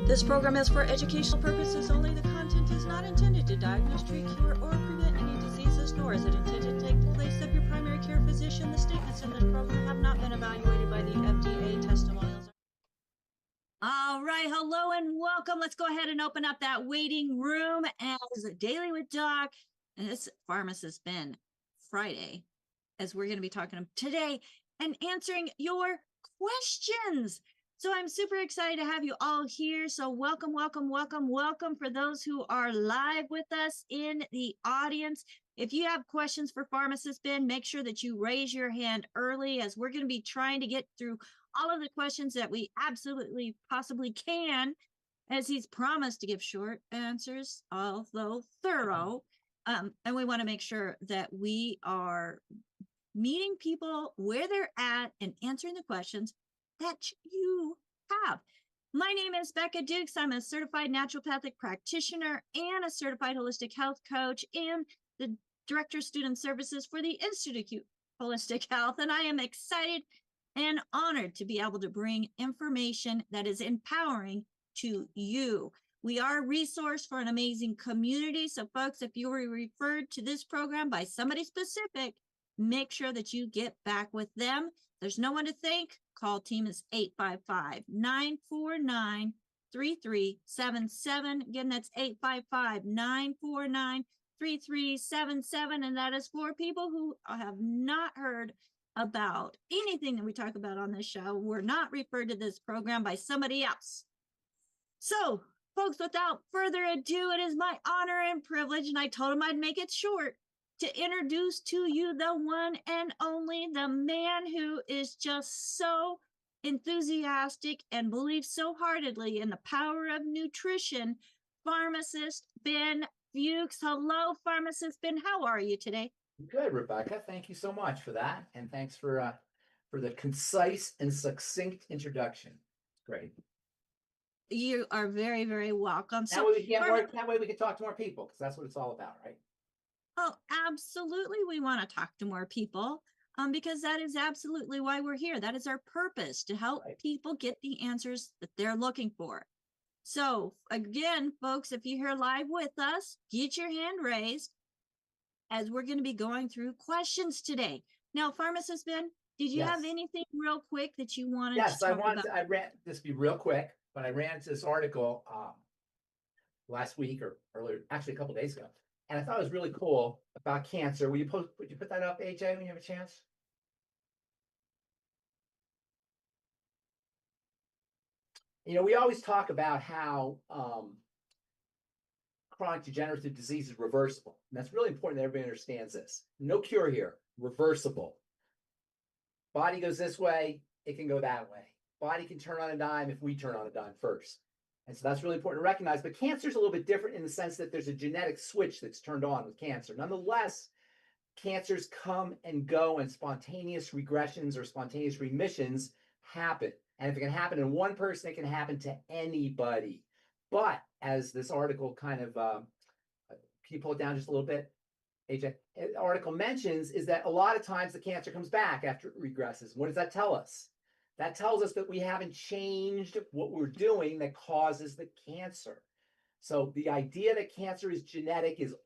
This program is for educational purposes only. The content is not intended to diagnose, treat, cure, or prevent any diseases, nor is it intended to take the place of your primary care physician. The statements in this program have not been evaluated by the FDA. Testimonials. All right, hello and welcome. Let's go ahead and open up that waiting room as Daily with Doc, and it's Pharmacist Ben Friday, as we're going to be talking today and answering your questions. So I'm super excited to have you all here. So welcome, welcome, welcome, welcome for those who are live with us in the audience. If you have questions for Pharmacist Ben, make sure that you raise your hand early, as we're going to be trying to get through all of the questions that we absolutely possibly can, as he's promised to give short answers, although thorough. And we want to make sure that we are meeting people where they're at and answering the questions that you have. My name is Becca Dukes. I'm a certified naturopathic practitioner and a certified holistic health coach and the director of student services for the Institute of Holistic Health. And I am excited and honored to be able to bring information that is empowering to you. We are a resource for an amazing community. So folks, if you were referred to this program by somebody specific, make sure that you get back with them. There's no one to thank. Call team is 855-949-3377. Again, that's 855-949-3377. And that is for people who have not heard about anything that we talk about on this show. We're not referred to this program by somebody else. So, folks, without further ado, it is my honor and privilege, and I told him I'd make it short, to introduce to you the one and only, the man who is just so enthusiastic and believes so heartedly in the power of nutrition, Pharmacist Ben Fuchs. Hello, Pharmacist Ben. How are you today? Good, Rebecca. Thank you so much for that, and thanks for the concise and succinct introduction. Great. You are very, very welcome. That way we can get more. That way we can talk to more people, because that's what it's all about, right? Oh, absolutely. We want to talk to more people because that is absolutely why we're here. That is our purpose, to help people get the answers that they're looking for. So again, folks, if you're here live with us, get your hand raised, as we're going to be going through questions today. Now, Pharmacist Ben, did you have anything real quick that you wanted to talk about? Yes, I ran this be real quick, but I ran into this article last week or earlier, actually a couple of days ago. And I thought it was really cool about cancer. Would you put that up, AJ, when you have a chance? You know, we always talk about how chronic degenerative disease is reversible. And that's really important that everybody understands this. No cure here, reversible. Body goes this way, it can go that way. Body can turn on a dime if we turn on a dime first. And so that's really important to recognize. But cancer is a little bit different in the sense that there's a genetic switch that's turned on with cancer. Nonetheless, cancers come and go, and spontaneous regressions or spontaneous remissions happen. And if it can happen in one person, it can happen to anybody. But as this article kind of, can you pull it down just a little bit, AJ? The article mentions is that a lot of times the cancer comes back after it regresses. What does that tell us? That tells us that we haven't changed what we're doing that causes the cancer. So the idea that cancer is genetic is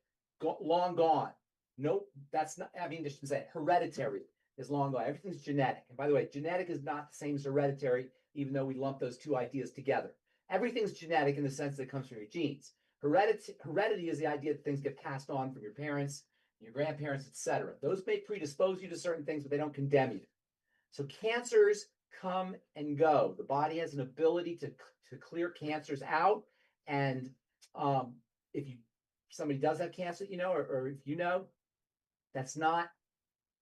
long gone. Nope, that's not, I mean, just say hereditary is long gone. Everything's genetic. And by the way, genetic is not the same as hereditary, even though we lump those two ideas together. Everything's genetic in the sense that it comes from your genes. Heredity is the idea that things get passed on from your parents, your grandparents, etc. Those may predispose you to certain things, but they don't condemn you. So cancers come and go. The body has an ability to clear cancers out. And if somebody does have cancer, you know, or if you know, that's not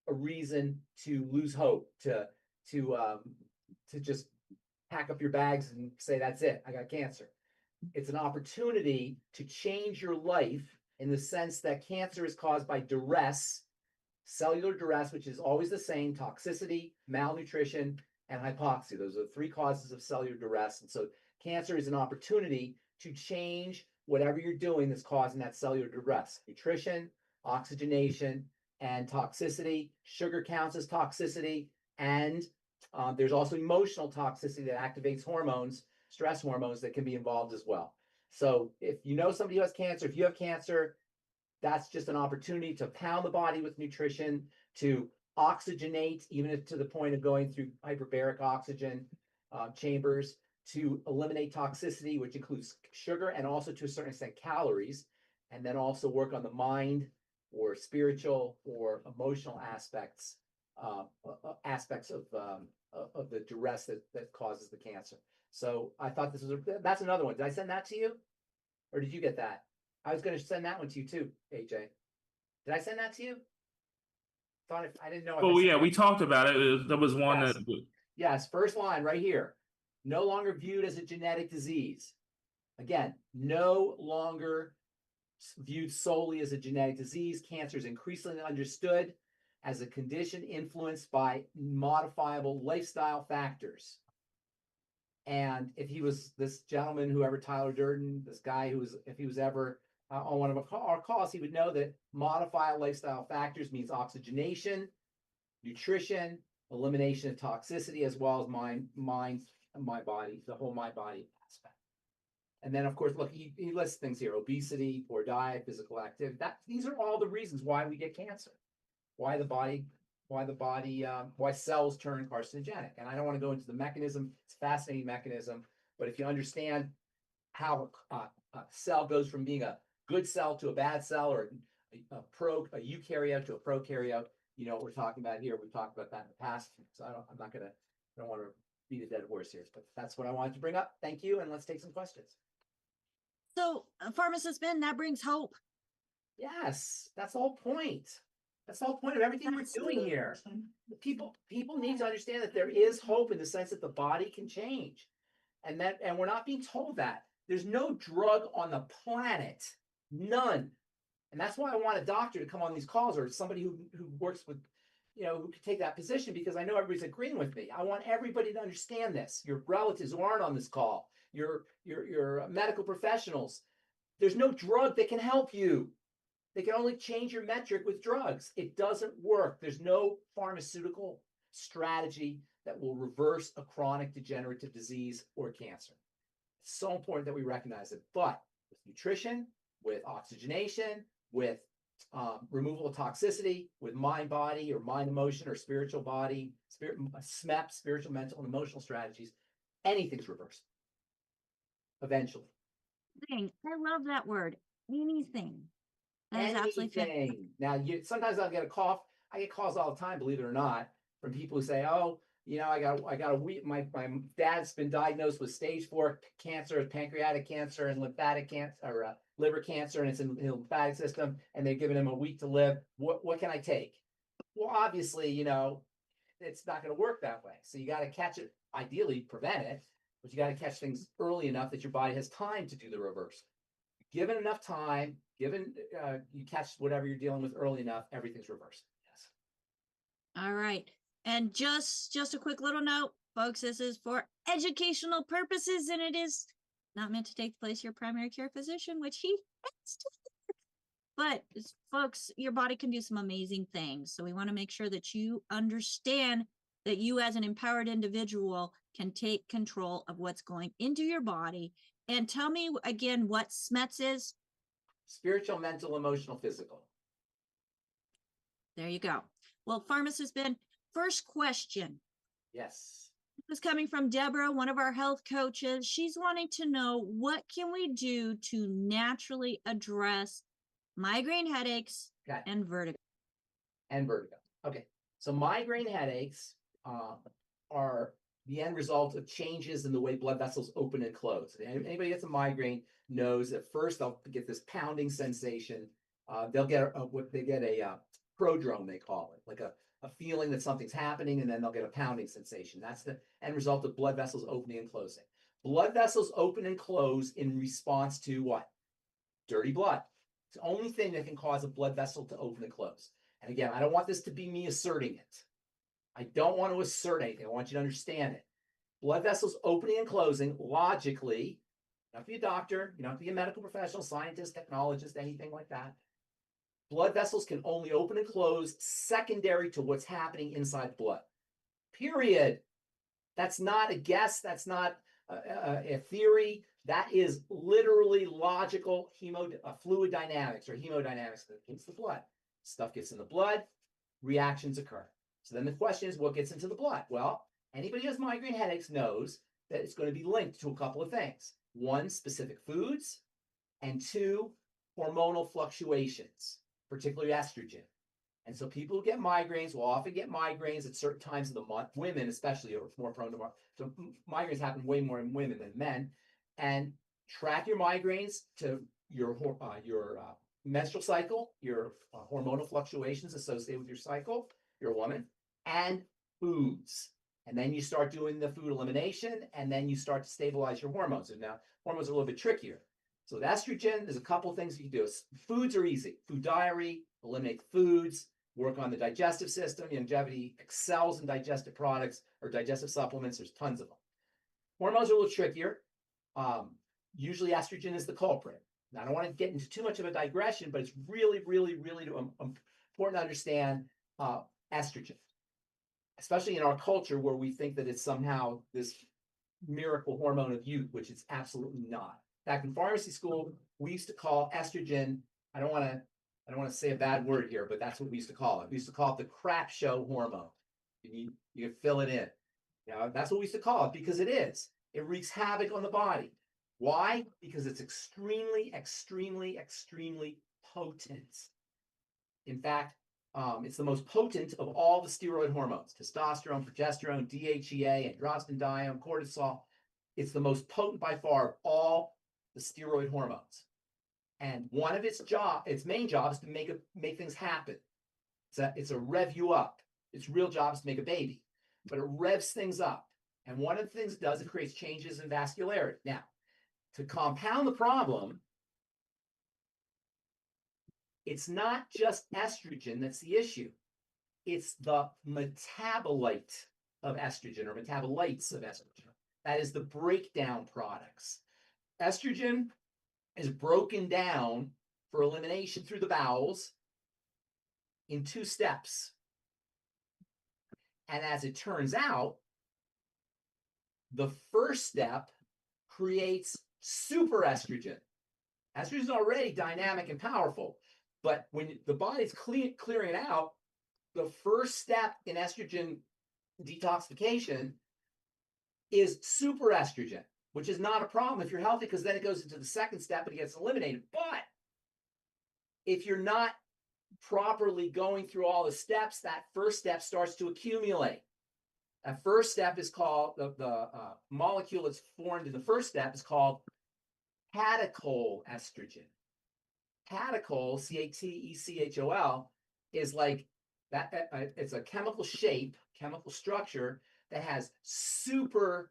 a reason to lose hope, to just pack up your bags and say, that's it, I got cancer. It's an opportunity to change your life in the sense that cancer is caused by duress, cellular duress, which is always the same: toxicity, malnutrition, and hypoxia. Those are the three causes of cellular duress. And so cancer is an opportunity to change whatever you're doing that's causing that cellular duress: nutrition, oxygenation, and toxicity. Sugar counts as toxicity. And there's also emotional toxicity that activates hormones stress hormones that can be involved as well. So if you know somebody who has cancer, if you have cancer, that's just an opportunity to pound the body with nutrition, to oxygenate, even if to the point of going through hyperbaric oxygen chambers, to eliminate toxicity, which includes sugar and also to a certain extent calories, and then also work on the mind or spiritual or emotional aspects of the duress that causes the cancer. So I thought that's another one. Did I send that to you, or did you get that? I was going to send that one to you too, AJ. Did I send that to you? I didn't know. Oh yeah, we talked about it. That was one Yes. that. Yes, first line right here. No longer viewed as a genetic disease. Again, no longer viewed solely as a genetic disease. Cancer is increasingly understood as a condition influenced by modifiable lifestyle factors. And if he was this gentleman, whoever Tyler Durden, this guy if he was ever on one of our calls, he would know that modifiable lifestyle factors means oxygenation, nutrition, elimination of toxicity, as well as my body, the whole my body aspect. And then, of course, look, he lists things here: obesity, poor diet, physical activity. These are all the reasons why we get cancer, why cells turn carcinogenic. And I don't want to go into the mechanism. It's a fascinating mechanism. But if you understand how a cell goes from being a good cell to a bad cell, or a eukaryote to a prokaryote, you know what we're talking about here. We've talked about that in the past. So I don't want to beat a dead horse here, but that's what I wanted to bring up. Thank you. And let's take some questions. So, Pharmacist Ben, that brings hope. Yes, that's the whole point. That's the whole point of everything we're doing here. People need to understand that there is hope in the sense that the body can change, and we're not being told that. There's no drug on the planet, none. And that's why I want a doctor to come on these calls, or somebody who works with, who could take that position, because I know everybody's agreeing with me. I want everybody to understand this. Your relatives who aren't on this call, your medical professionals. There's no drug that can help you. They can only change your metric with drugs. It doesn't work. There's no pharmaceutical strategy that will reverse a chronic degenerative disease or cancer. It's so important that we recognize it. But with nutrition, with oxygenation, with removal of toxicity, with mind-body or mind-emotion or spiritual body, SMEP, spiritual, mental, and emotional strategies, anything's reversed eventually. I love that word. Anything. That is absolutely fantastic. Now, sometimes I'll get a cough. I get calls all the time, believe it or not, from people who say, "Oh, I got a week. My dad's been diagnosed with stage 4 cancer, pancreatic cancer, and lymphatic cancer, or liver cancer, and it's in the lymphatic system, and they're giving him a week to live. What can I take?" Well, obviously, it's not going to work that way. So you got to catch it. Ideally, prevent it, but you got to catch things early enough that your body has time to do the reverse. Given enough time, you catch whatever you're dealing with early enough, everything's reversed. Yes. All right. And just a quick little note, folks, this is for educational purposes, and it is not meant to take the place of your primary care physician, which he has to. But folks, your body can do some amazing things. So we want to make sure that you understand that you as an empowered individual can take control of what's going into your body. And tell me again what SMETS is. Spiritual, mental, emotional, physical. There you go. Well, Pharmacist Ben, first question. Yes. This was coming from Deborah, one of our health coaches. She's wanting to know, what can we do to naturally address migraine headaches and vertigo? Okay. So migraine headaches are the end result of changes in the way blood vessels open and close. Anybody gets a migraine knows at first they'll get this pounding sensation. They'll get a prodrome, they call it, like a feeling that something's happening, and then they'll get a pounding sensation. That's the end result of blood vessels opening and closing. Blood vessels open and close in response to what? Dirty blood. It's the only thing that can cause a blood vessel to open and close. And again, I don't want this to be me asserting it. I don't want to assert anything. I want you to understand it. Blood vessels opening and closing logically, you don't have to be a doctor, you don't have to be a medical professional, scientist, technologist, anything like that. Blood vessels can only open and close secondary to what's happening inside the blood. Period. That's not a guess. That's not a theory. That is literally logical fluid dynamics or hemodynamics that gets the blood. Stuff gets in the blood, reactions occur. So then the question is, what gets into the blood? Well, anybody who has migraine headaches knows that it's going to be linked to a couple of things. One, specific foods, and two, hormonal fluctuations, particularly estrogen. And so people who get migraines will often get migraines at certain times of the month. Women especially are more prone to so migraines happen way more in women than men. And track your migraines to your menstrual cycle, your hormonal fluctuations associated with your cycle, you're a woman, and foods. And then you start doing the food elimination, and then you start to stabilize your hormones. And now hormones are a little bit trickier. So with estrogen, there's a couple things you can do. Foods are easy. Food diary, eliminate foods, work on the digestive system. Longevity excels in digestive products or digestive supplements. There's tons of them. Hormones are a little trickier. Usually estrogen is the culprit. Now, I don't want to get into too much of a digression, but it's really, really, really important to understand estrogen, especially in our culture where we think that it's somehow this miracle hormone of youth, which it's absolutely not. Back in pharmacy school, we used to call estrogen, I don't want to say a bad word here, but that's what we used to call it. We used to call it the crap show hormone. You can fill it in. That's what we used to call it because it is. It wreaks havoc on the body. Why? Because it's extremely, extremely, extremely potent. In fact, it's the most potent of all the steroid hormones: testosterone, progesterone, DHEA, androstenedione, cortisol. It's the most potent by far of all the steroid hormones. And one of its main job is to make things happen. It's a rev you up. Its real job is to make a baby, but it revs things up. And one of the things it does, it creates changes in vascularity. Now, to compound the problem, it's not just estrogen that's the issue. It's the metabolite of estrogen or metabolites of estrogen. That is the breakdown products. Estrogen is broken down for elimination through the bowels in 2 steps. And as it turns out, the first step creates super estrogen. Estrogen is already dynamic and powerful, but when the body's clearing it out, the first step in estrogen detoxification is super estrogen, which is not a problem if you're healthy, because then it goes into the second step and it gets eliminated. But if you're not properly going through all the steps, that first step starts to accumulate. That first step is called, the molecule that's formed in the first step is called catechol estrogen. Catechol, C-A-T-E-C-H-O-L, is like that. It's a chemical shape, chemical structure that has super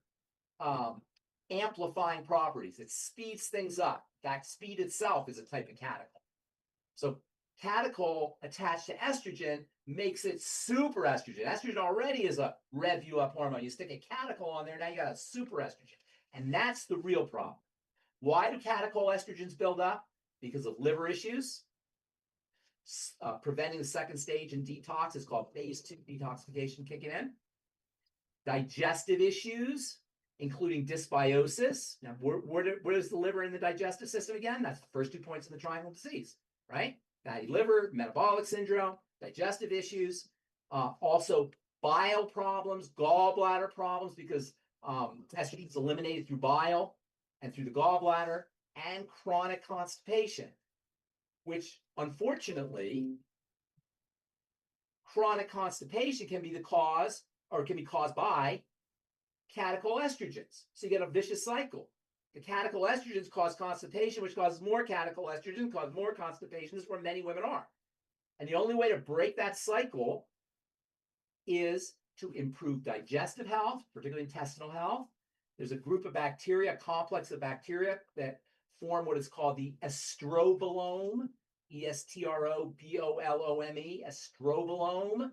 amplifying properties. It speeds things up. That speed itself is a type of catechol. So catechol attached to estrogen makes it super estrogen. Estrogen already is a rev you up hormone. You stick a catechol on there, now you got a super estrogen. And that's the real problem. Why do catechol estrogens build up? Because of liver issues. Preventing the second stage in detox is called phase 2 detoxification kicking in. Digestive issues, including dysbiosis. Now, where is the liver in the digestive system again? That's the first 2 points of the triangle disease, right? Fatty liver, metabolic syndrome, digestive issues, also bile problems, gallbladder problems, because estrogen is eliminated through bile and through the gallbladder, and chronic constipation, which unfortunately, chronic constipation can be the cause, or can be caused by catechol estrogens. So you get a vicious cycle. The catechol estrogens cause constipation, which causes more catechol estrogen, cause more constipation. This is where many women are. And the only way to break that cycle is to improve digestive health, particularly intestinal health. There's a group of bacteria, a complex of bacteria that form what is called the estrobolome, E-S-T-R-O-B-O-L-O-M-E, estrobolome.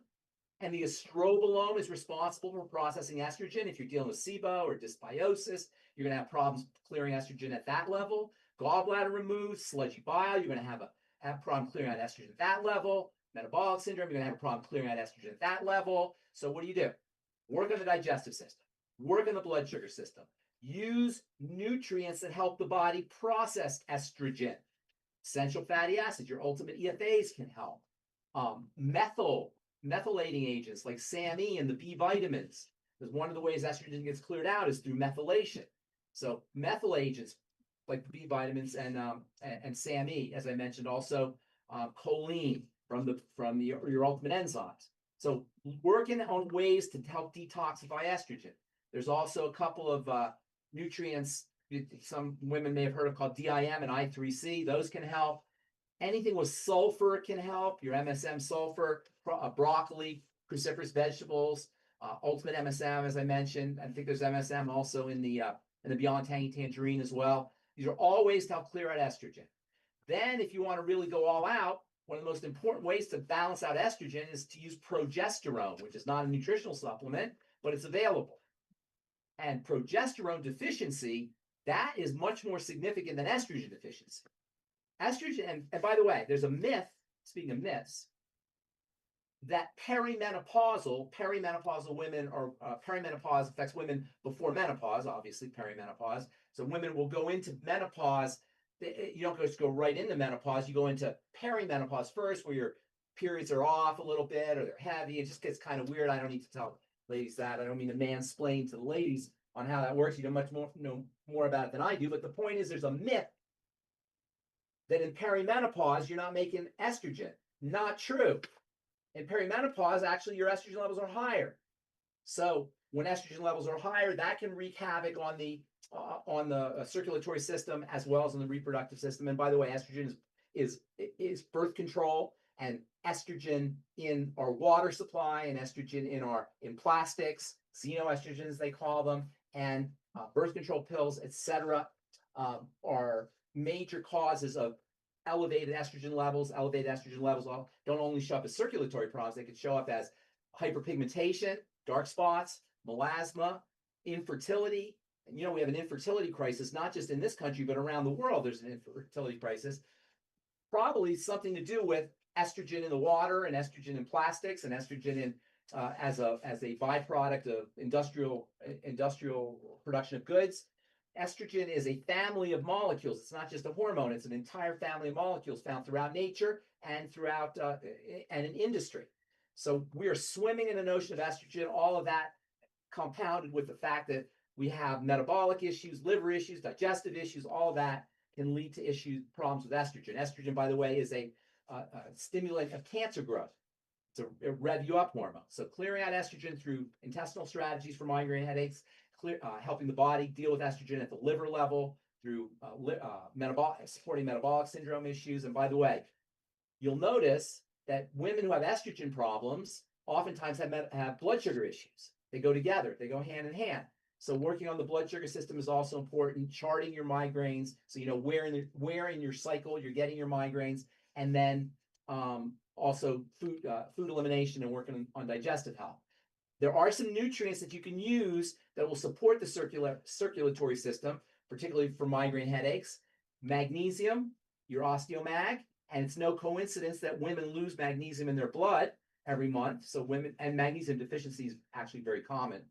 And the estrobolome is responsible for processing estrogen. If you're dealing with SIBO or dysbiosis, you're going to have problems clearing estrogen at that level. Gallbladder removed, sludgy bile, you're going to have a problem clearing out estrogen at that level. Metabolic syndrome, you're going to have a problem clearing out estrogen at that level. So what do? Work on the digestive system. Work on the blood sugar system. Use nutrients that help the body process estrogen. Essential fatty acids, your ultimate EFAs can help. Methylating agents like SAMe and the B vitamins. Because one of the ways estrogen gets cleared out is through methylation. So methyl agents like the B vitamins and SAMe, as I mentioned, also choline from your ultimate enzymes. So working on ways to help detoxify estrogen. There's also a couple of nutrients some women may have heard of called DIM and I3C. Those can help. Anything with sulfur can help. Your MSM sulfur, broccoli, cruciferous vegetables, ultimate MSM, as I mentioned. I think there's MSM also in the Beyond Tangy Tangerine as well. These are all ways to help clear out estrogen. Then, if you want to really go all out, one of the most important ways to balance out estrogen is to use progesterone, which is not a nutritional supplement, but it's available. And progesterone deficiency, that is much more significant than estrogen deficiency. Estrogen, and by the way, there's a myth, speaking of myths, that perimenopausal women, or perimenopause affects women before menopause, obviously perimenopause. So women will go into menopause. You don't just go right into menopause. You go into perimenopause first, where your periods are off a little bit or they're heavy. It just gets kind of weird. I don't need to tell ladies that. I don't mean to mansplain to the ladies on how that works. You know more about it than I do. But the point is, there's a myth that in perimenopause you're not making estrogen. Not true. In perimenopause, actually, your estrogen levels are higher. So when estrogen levels are higher, that can wreak havoc on the circulatory system as well as on the reproductive system. And by the way, estrogen is birth control, and estrogen in our water supply, and estrogen in plastics, xenoestrogens they call them, and birth control pills, etc., are major causes of elevated estrogen levels. Elevated estrogen levels don't only show up as circulatory problems, they can show up as hyperpigmentation, dark spots, melasma, infertility. And we have an infertility crisis, not just in this country, but around the world. There's an infertility crisis. Probably something to do with estrogen in the water, and estrogen in plastics, and estrogen in as a byproduct of industrial production of goods. Estrogen is a family of molecules. It's not just a hormone. It's an entire family of molecules found throughout nature and throughout and in industry. So we are swimming in an ocean of estrogen. All of that compounded with the fact that we have metabolic issues, liver issues, digestive issues. All of that can lead to problems with estrogen. Estrogen, by the way, is a stimulant of cancer growth. It's a rev you up hormone. So clearing out estrogen through intestinal strategies for migraine headaches, helping the body deal with estrogen at the liver level through supporting metabolic syndrome issues. And by the way, you'll notice that women who have estrogen problems oftentimes have blood sugar issues. They go together. They go hand in hand. So working on the blood sugar system is also important. Charting your migraines, so you know where in your cycle you're getting your migraines, and then also food elimination and working on digestive health. There are some nutrients that you can use that will support the circulatory system, particularly for migraine headaches. Magnesium, your osteomag, and it's no coincidence that women lose magnesium in their blood every month. So magnesium deficiency is actually very common.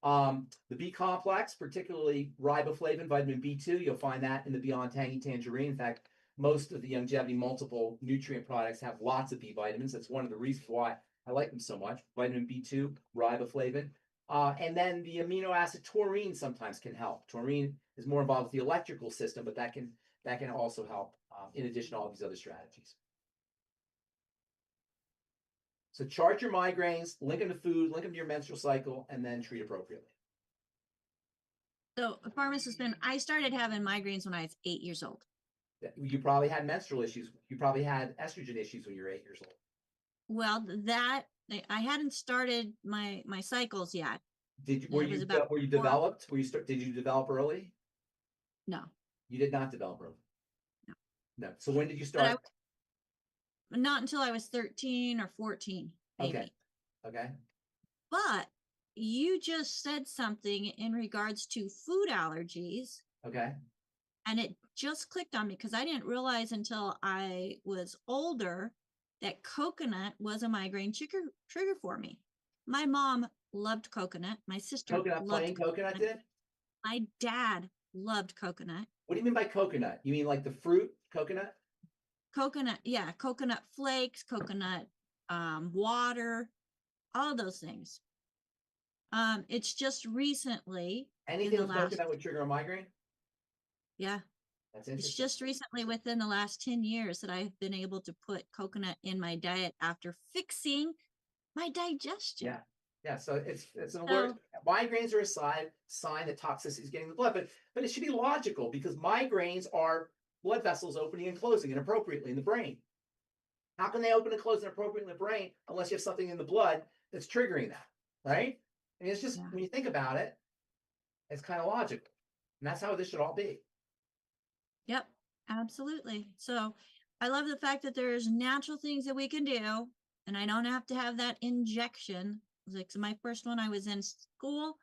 The B complex, particularly riboflavin, vitamin B2, you'll find that in the Beyond Tangy Tangerine. In fact, most of the Longevity multiple nutrient products have lots of B vitamins. That's one of the reasons why I like them so much. Vitamin B2, riboflavin. And then the amino acid taurine sometimes can help. Taurine is more involved with the electrical system, but that can also help in addition to all these other strategies. So chart your migraines, link them to food, link them to your menstrual cycle, and then treat appropriately. So, Pharmacist Ben, I started having migraines when I was 8 years old. You probably had menstrual issues. You probably had estrogen issues when you were 8 years old. Well, I hadn't started my cycles yet. Were you developed? Did you develop early? No. You did not develop early. No. So when did you But start? Not until I was 13 or 14, maybe. Okay. But you just said something in regards to food allergies. Okay. And it just clicked on me because I didn't realize until I was older that coconut was a migraine trigger for me. My mom loved coconut. My sister Plain coconut did? My dad loved coconut. What do you mean by coconut? You mean like the fruit coconut? Coconut, yeah, coconut flakes, coconut water, all those things. It's just recently in Anything the with last, coconut would trigger a migraine? yeah, That's it's interesting. just recently within the last 10 years that I've been able to put coconut in my diet after fixing my digestion. Yeah. Yeah. So it's an alert. So, Migraines are a sign that toxicity is getting in the blood, but it should be logical because migraines are blood vessels opening and closing inappropriately in the brain. How can they open and close inappropriately in the brain unless you have something in the blood that's triggering that? Right? I mean, it's just yeah. when you think about it, it's kind of logical. And that's how this should all be. Yep, absolutely. So I love the fact that there's natural things that we can do, and I don't have to have that injection. Like, so my first one, I was in school.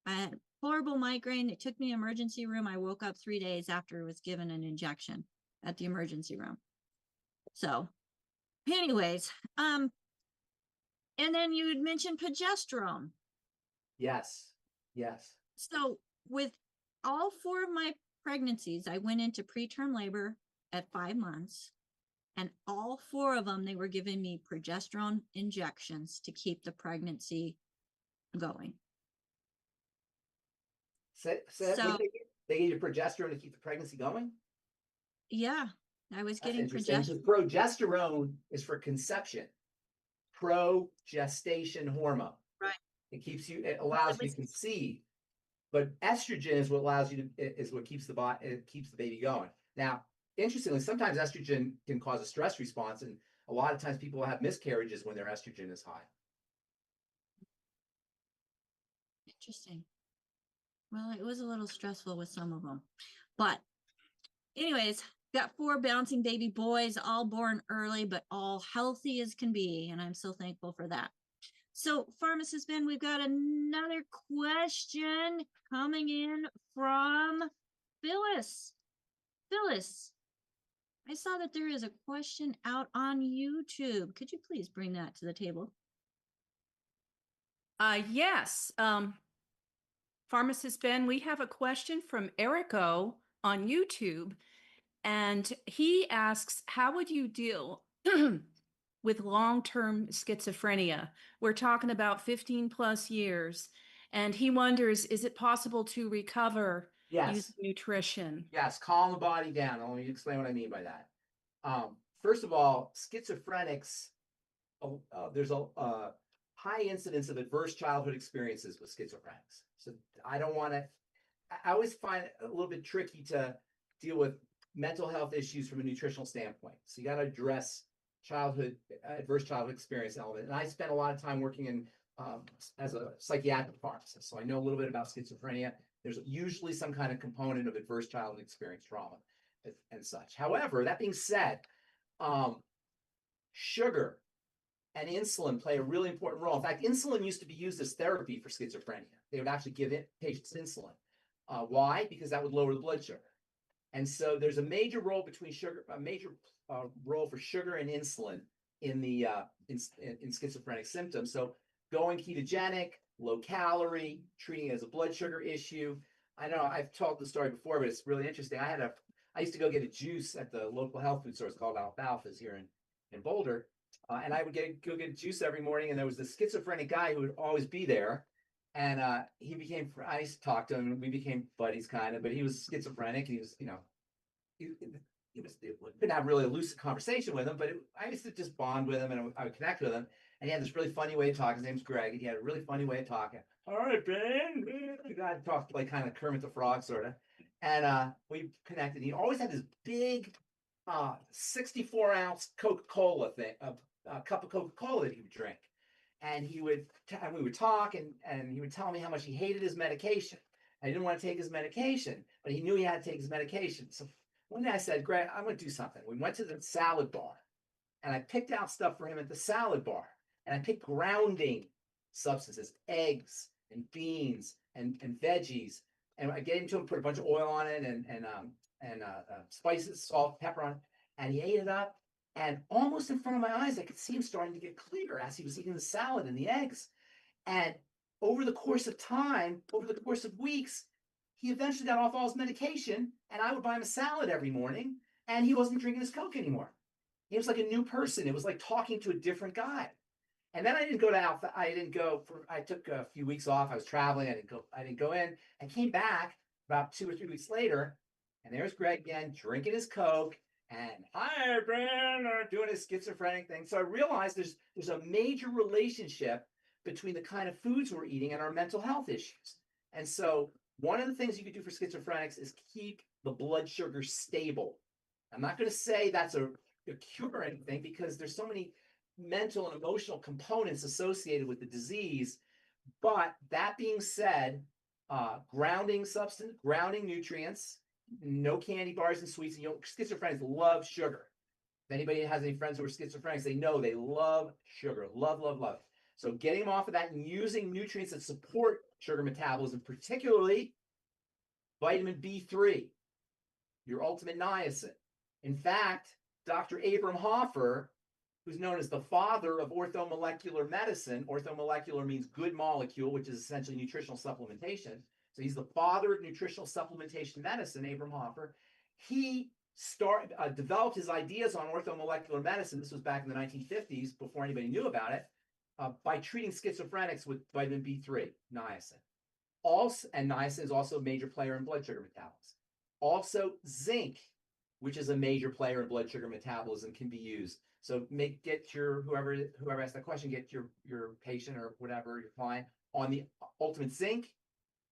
I had horrible migraine. It took me emergency room. I woke up 3 days after I was given an injection at the emergency room. So, anyways, and then you had mentioned progesterone. Yes. Yes. So with all 4 of my pregnancies, I went into preterm labor at 5 months, and all 4 of them, they were giving me progesterone injections to keep the pregnancy going. What So, they gave you progesterone to keep the pregnancy going? yeah, I was That's getting interesting because progesterone. progesterone is for conception. Progestation hormone. Right. It Well, allows it you was, to conceive. But estrogen is what allows you to is what keeps it keeps the baby going. Now, interestingly, sometimes estrogen can cause a stress response, and a lot of times people have miscarriages when their estrogen is high. interesting. Well, it was a little stressful with some of them. But anyways, got 4 bouncing baby boys, all born early, but all healthy as can be. And I'm so thankful for that. So, Pharmacist Ben, we've got another question coming in from Phyllis. Phyllis, I saw that there is a question out on YouTube. Could you please bring that to the table? Yes. Pharmacist Ben, we have a question from Erico on YouTube, and he asks, how would you deal with long-term schizophrenia? We're talking about 15 plus years, and he wonders, is it possible to recover using Yes, nutrition? yes, calm the body down. Let me explain what I mean by that. First of all, schizophrenics, there's a high incidence of adverse childhood experiences with schizophrenics. So I don't want to. I always find it a little bit tricky to deal with mental health issues from a nutritional standpoint. So you got to address adverse childhood experience element. And I spent a lot of time working in as a psychiatric pharmacist, so I know a little bit about schizophrenia. There's usually some kind of component of adverse childhood experience trauma and such. However, that being said, sugar and insulin play a really important role. In fact, insulin used to be used as therapy for schizophrenia. They would actually give patients insulin. Why? Because that would lower the blood sugar. And so there's a major role role for sugar and insulin in the in schizophrenic symptoms. So going ketogenic, low calorie, treating it as a blood sugar issue. I know I've told the story before, but it's really interesting. I used to go get a juice at the local health food store called Alfalfa's here in Boulder. And I would go get juice every morning, and there was this schizophrenic guy who would always be there. And I used to talk to him, and we became buddies kind of, but he was schizophrenic. He was, he couldn't have really a lucid conversation with him, but I used to just bond with him, and I would connect with him. And he had this really funny way of talking. His name's Greg, and he had a really funny way of talking. All right, Ben. The guy talked like kind of Kermit the Frog, sort of. And we connected. He always had this big 64-ounce Coca-Cola thing, a cup of Coca-Cola that he would drink. And we would talk, and he would tell me how much he hated his medication. I didn't want to take his medication, but he knew he had to take his medication. So one day I said, Greg, I'm going to do something. We went to the salad bar, and I picked out stuff for him at the salad bar. And I picked grounding substances, eggs and beans and veggies. And I gave him to him, put a bunch of oil on it and spices, salt, pepper on it. And he ate it up. And almost in front of my eyes, I could see him starting to get clear as he was eating the salad and the eggs. And over the course of time, over the course of weeks, he eventually got off all his medication, and I would buy him a salad every morning, and he wasn't drinking his Coke anymore. He was like a new person. It was like talking to a different guy. And then I didn't go to Alpha. I took a few weeks off. I was traveling. I didn't go in. I came back about 2 or 3 weeks later, and there's Greg again drinking his Coke, and hi, Brian, doing his schizophrenic thing. So I realized there's a major relationship between the kind of foods we're eating and our mental health issues. And so one of the things you could do for schizophrenics is keep the blood sugar stable. I'm not going to say that's a cure or anything, because there's so many mental and emotional components associated with the disease. But that being said, grounding nutrients, no candy bars and sweets. And schizophrenics love sugar. If anybody has any friends who are schizophrenics, they know they love sugar, love. So getting them off of that and using nutrients that support sugar metabolism, particularly vitamin B3, your ultimate niacin. In fact, Dr. Abram Hoffer, who's known as the father of orthomolecular medicine. Orthomolecular means good molecule, which is essentially nutritional supplementation. So he's the father of nutritional supplementation medicine, Abram Hoffer. He developed his ideas on orthomolecular medicine. This was back in the 1950s, before anybody knew about it, by treating schizophrenics with vitamin B3, niacin. And niacin is also a major player in blood sugar metabolism. Also, zinc, which is a major player in blood sugar metabolism, can be used. So get your whoever asked that question, get your patient or whatever, your client, on the ultimate zinc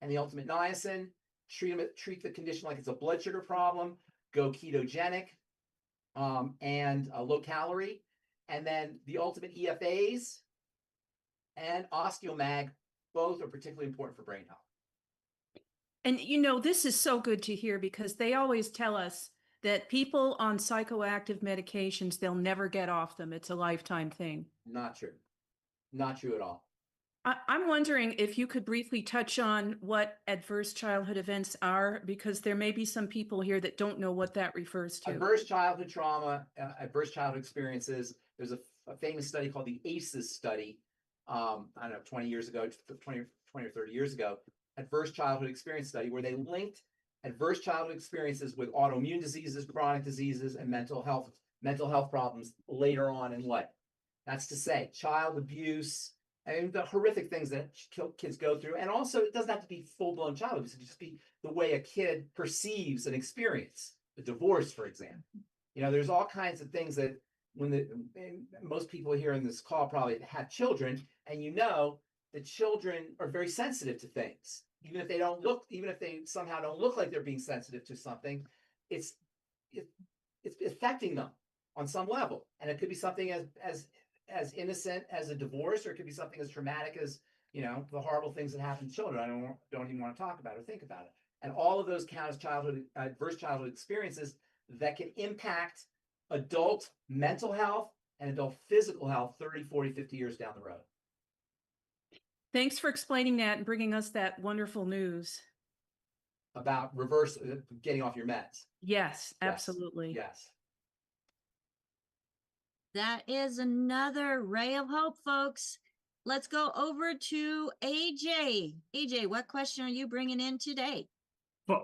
and the ultimate niacin. Treat the condition like it's a blood sugar problem. Go ketogenic and low calorie, and then the ultimate EFAs and osteomag. Both are particularly important for brain health. And this is so good to hear, because they always tell us that people on psychoactive medications, they'll never get off them. It's a lifetime thing. Not true. Not true at all. I'm wondering if you could briefly touch on what adverse childhood events are, because there may be some people here that don't know what that refers to. Adverse childhood trauma, adverse childhood experiences. There's a famous study called the ACEs study. I don't know, 20 or 30 years ago, adverse childhood experience study, where they linked adverse childhood experiences with autoimmune diseases, chronic diseases, and mental health problems later on in life. That's to say, child abuse, and the horrific things that kids go through. And also, it doesn't have to be full-blown child abuse. It can just be the way a kid perceives an experience, a divorce, for example. There's all kinds of things that most people here in this call probably have children, and the children are very sensitive to things. Even if they somehow don't look like they're being sensitive to something, it's affecting them on some level. And it could be something as innocent as a divorce, or it could be something as traumatic as, the horrible things that happen to children. I don't even want to talk about or think about it. And all of those count as adverse childhood experiences that can impact adult mental health and adult physical health 30, 40, 50 years down the road. Thanks for explaining that and bringing us that wonderful news. About getting off your meds. Yes, absolutely. Yes. That is another ray of hope, folks. Let's go over to AJ. AJ, what question are you bringing in today?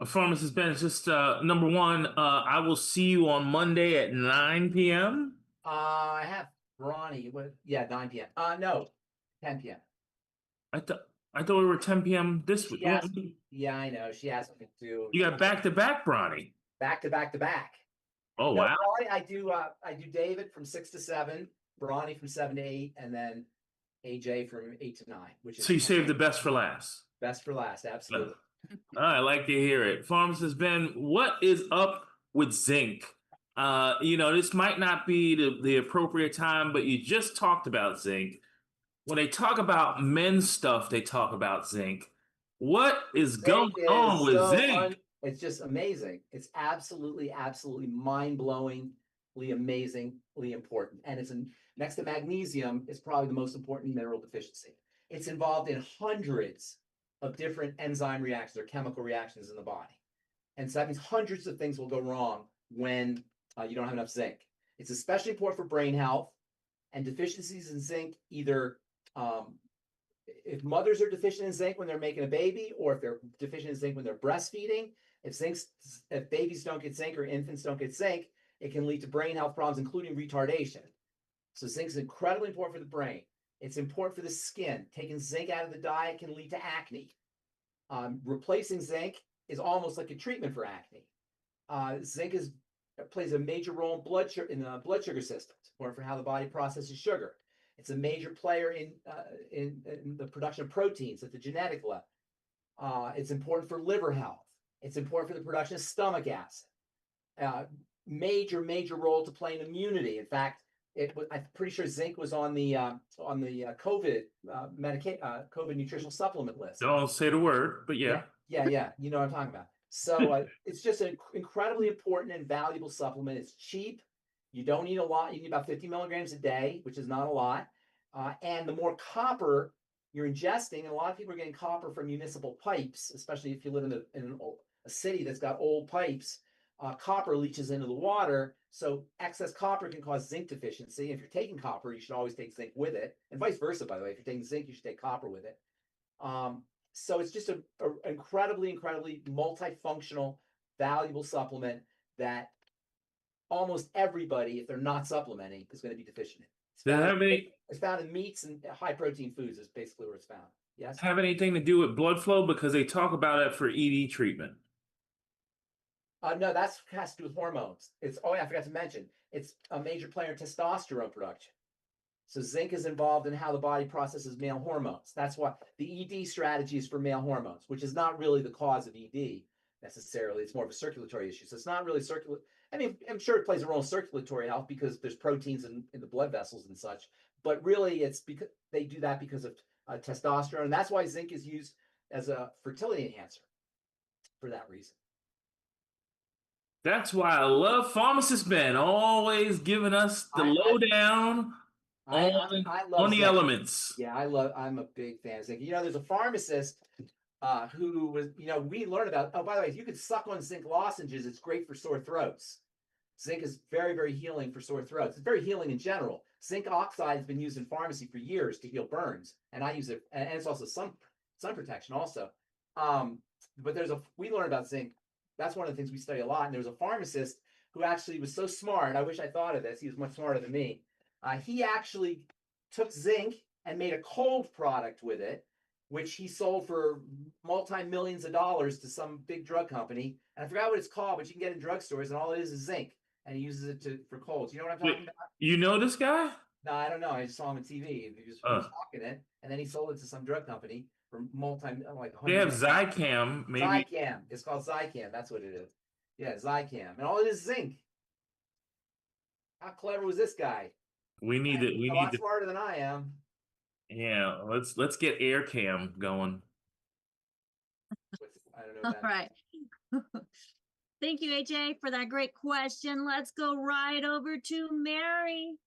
Pharmacist Ben, just number one, I will see you on Monday at 9 p.m. I have Ronnie. 9 p.m. No, 10 p.m. I thought we were 10 p.m. this week. Yeah, I know. She asked me to do. You got back-to-back, Bronny. Back to back. Oh, wow. Bronny, I do David from 6 to 7, Bronny from 7 to 8, and then AJ from 8 to 9. So you saved the best for last. Best for last, absolutely. I like to hear it. Pharmacist Ben, what is up with zinc? This might not be the appropriate time, but you just talked about zinc. When they talk about men's stuff, they talk about zinc. What is going on with zinc? It's just amazing. It's absolutely mind-blowingly amazingly important. And it's next to magnesium, it's probably the most important mineral deficiency. It's involved in hundreds of different enzyme reactions or chemical reactions in the body. And so that means hundreds of things will go wrong when you don't have enough zinc. It's especially important for brain health, and deficiencies in zinc either if mothers are deficient in zinc when they're making a baby, or if they're deficient in zinc when they're breastfeeding, if babies don't get zinc or infants don't get zinc, it can lead to brain health problems, including retardation. So zinc is incredibly important for the brain. It's important for the skin. Taking zinc out of the diet can lead to acne. Replacing zinc is almost like a treatment for acne. Zinc plays a major role in the blood sugar system. It's important for how the body processes sugar. It's a major player in the production of proteins at the genetic level. It's important for liver health. It's important for the production of stomach acid. Major role to play in immunity. In fact, I'm pretty sure zinc was on the COVID COVID nutritional supplement list. Don't say the word, but yeah. Yeah. You know what I'm talking about. So it's just an incredibly important and valuable supplement. It's cheap. You don't need a lot. You need about 50 milligrams a day, which is not a lot. And the more copper you're ingesting, and a lot of people are getting copper from municipal pipes, especially if you live in a city that's got old pipes. Copper leaches into the water, so excess copper can cause zinc deficiency. If you're taking copper, you should always take zinc with it, and vice versa, by the way. If you're taking zinc, you should take copper with it. So it's just an incredibly multifunctional, valuable supplement that almost everybody, if they're not supplementing, is going to be deficient in. It's found in meats and high protein foods is basically where it's found. Yes. Have anything to do with blood flow? Because they talk about it for ED treatment. No, that has to do with hormones. I forgot to mention, it's a major player in testosterone production. So zinc is involved in how the body processes male hormones. That's why the ED strategy is for male hormones, which is not really the cause of ED necessarily. It's more of a circulatory issue. So it's not really I mean, I'm sure it plays a role in circulatory health because there's proteins in the blood vessels and such. But really, it's because they do that because of testosterone. And that's why zinc is used as a fertility enhancer for that reason. That's why I love Pharmacist Ben, always giving us the lowdown on the elements. Yeah, I'm a big fan of zinc. There's a pharmacist who was, we learned about, oh, by the way, if you could suck on zinc lozenges, it's great for sore throats. Zinc is very healing for sore throats. It's very healing in general. Zinc oxide has been used in pharmacy for years to heal burns, and I use it, and it's also sun protection also. But we learned about zinc. That's one of the things we study a lot. And there was a pharmacist who actually was so smart. I wish I thought of this. He was much smarter than me. He actually took zinc and made a cold product with it, which he sold for multi-millions of dollars to some big drug company. And I forgot what it's called, but you can get it in drugstores, and all it is zinc. And he uses it for colds. You know what I'm talking about? You know this guy? No, I don't know. I just saw him on TV. He was talking it, and then he sold it to some drug company for They have Zicam, maybe. Zicam. It's called Zicam. That's what it is. Yeah, Zicam. And all it is zinc. How clever was this guy? We need it. A lot smarter than I am. Yeah, let's get AirCam going. I don't know. All right. Thank you, AJ, for that great question. Let's go right over to Mary.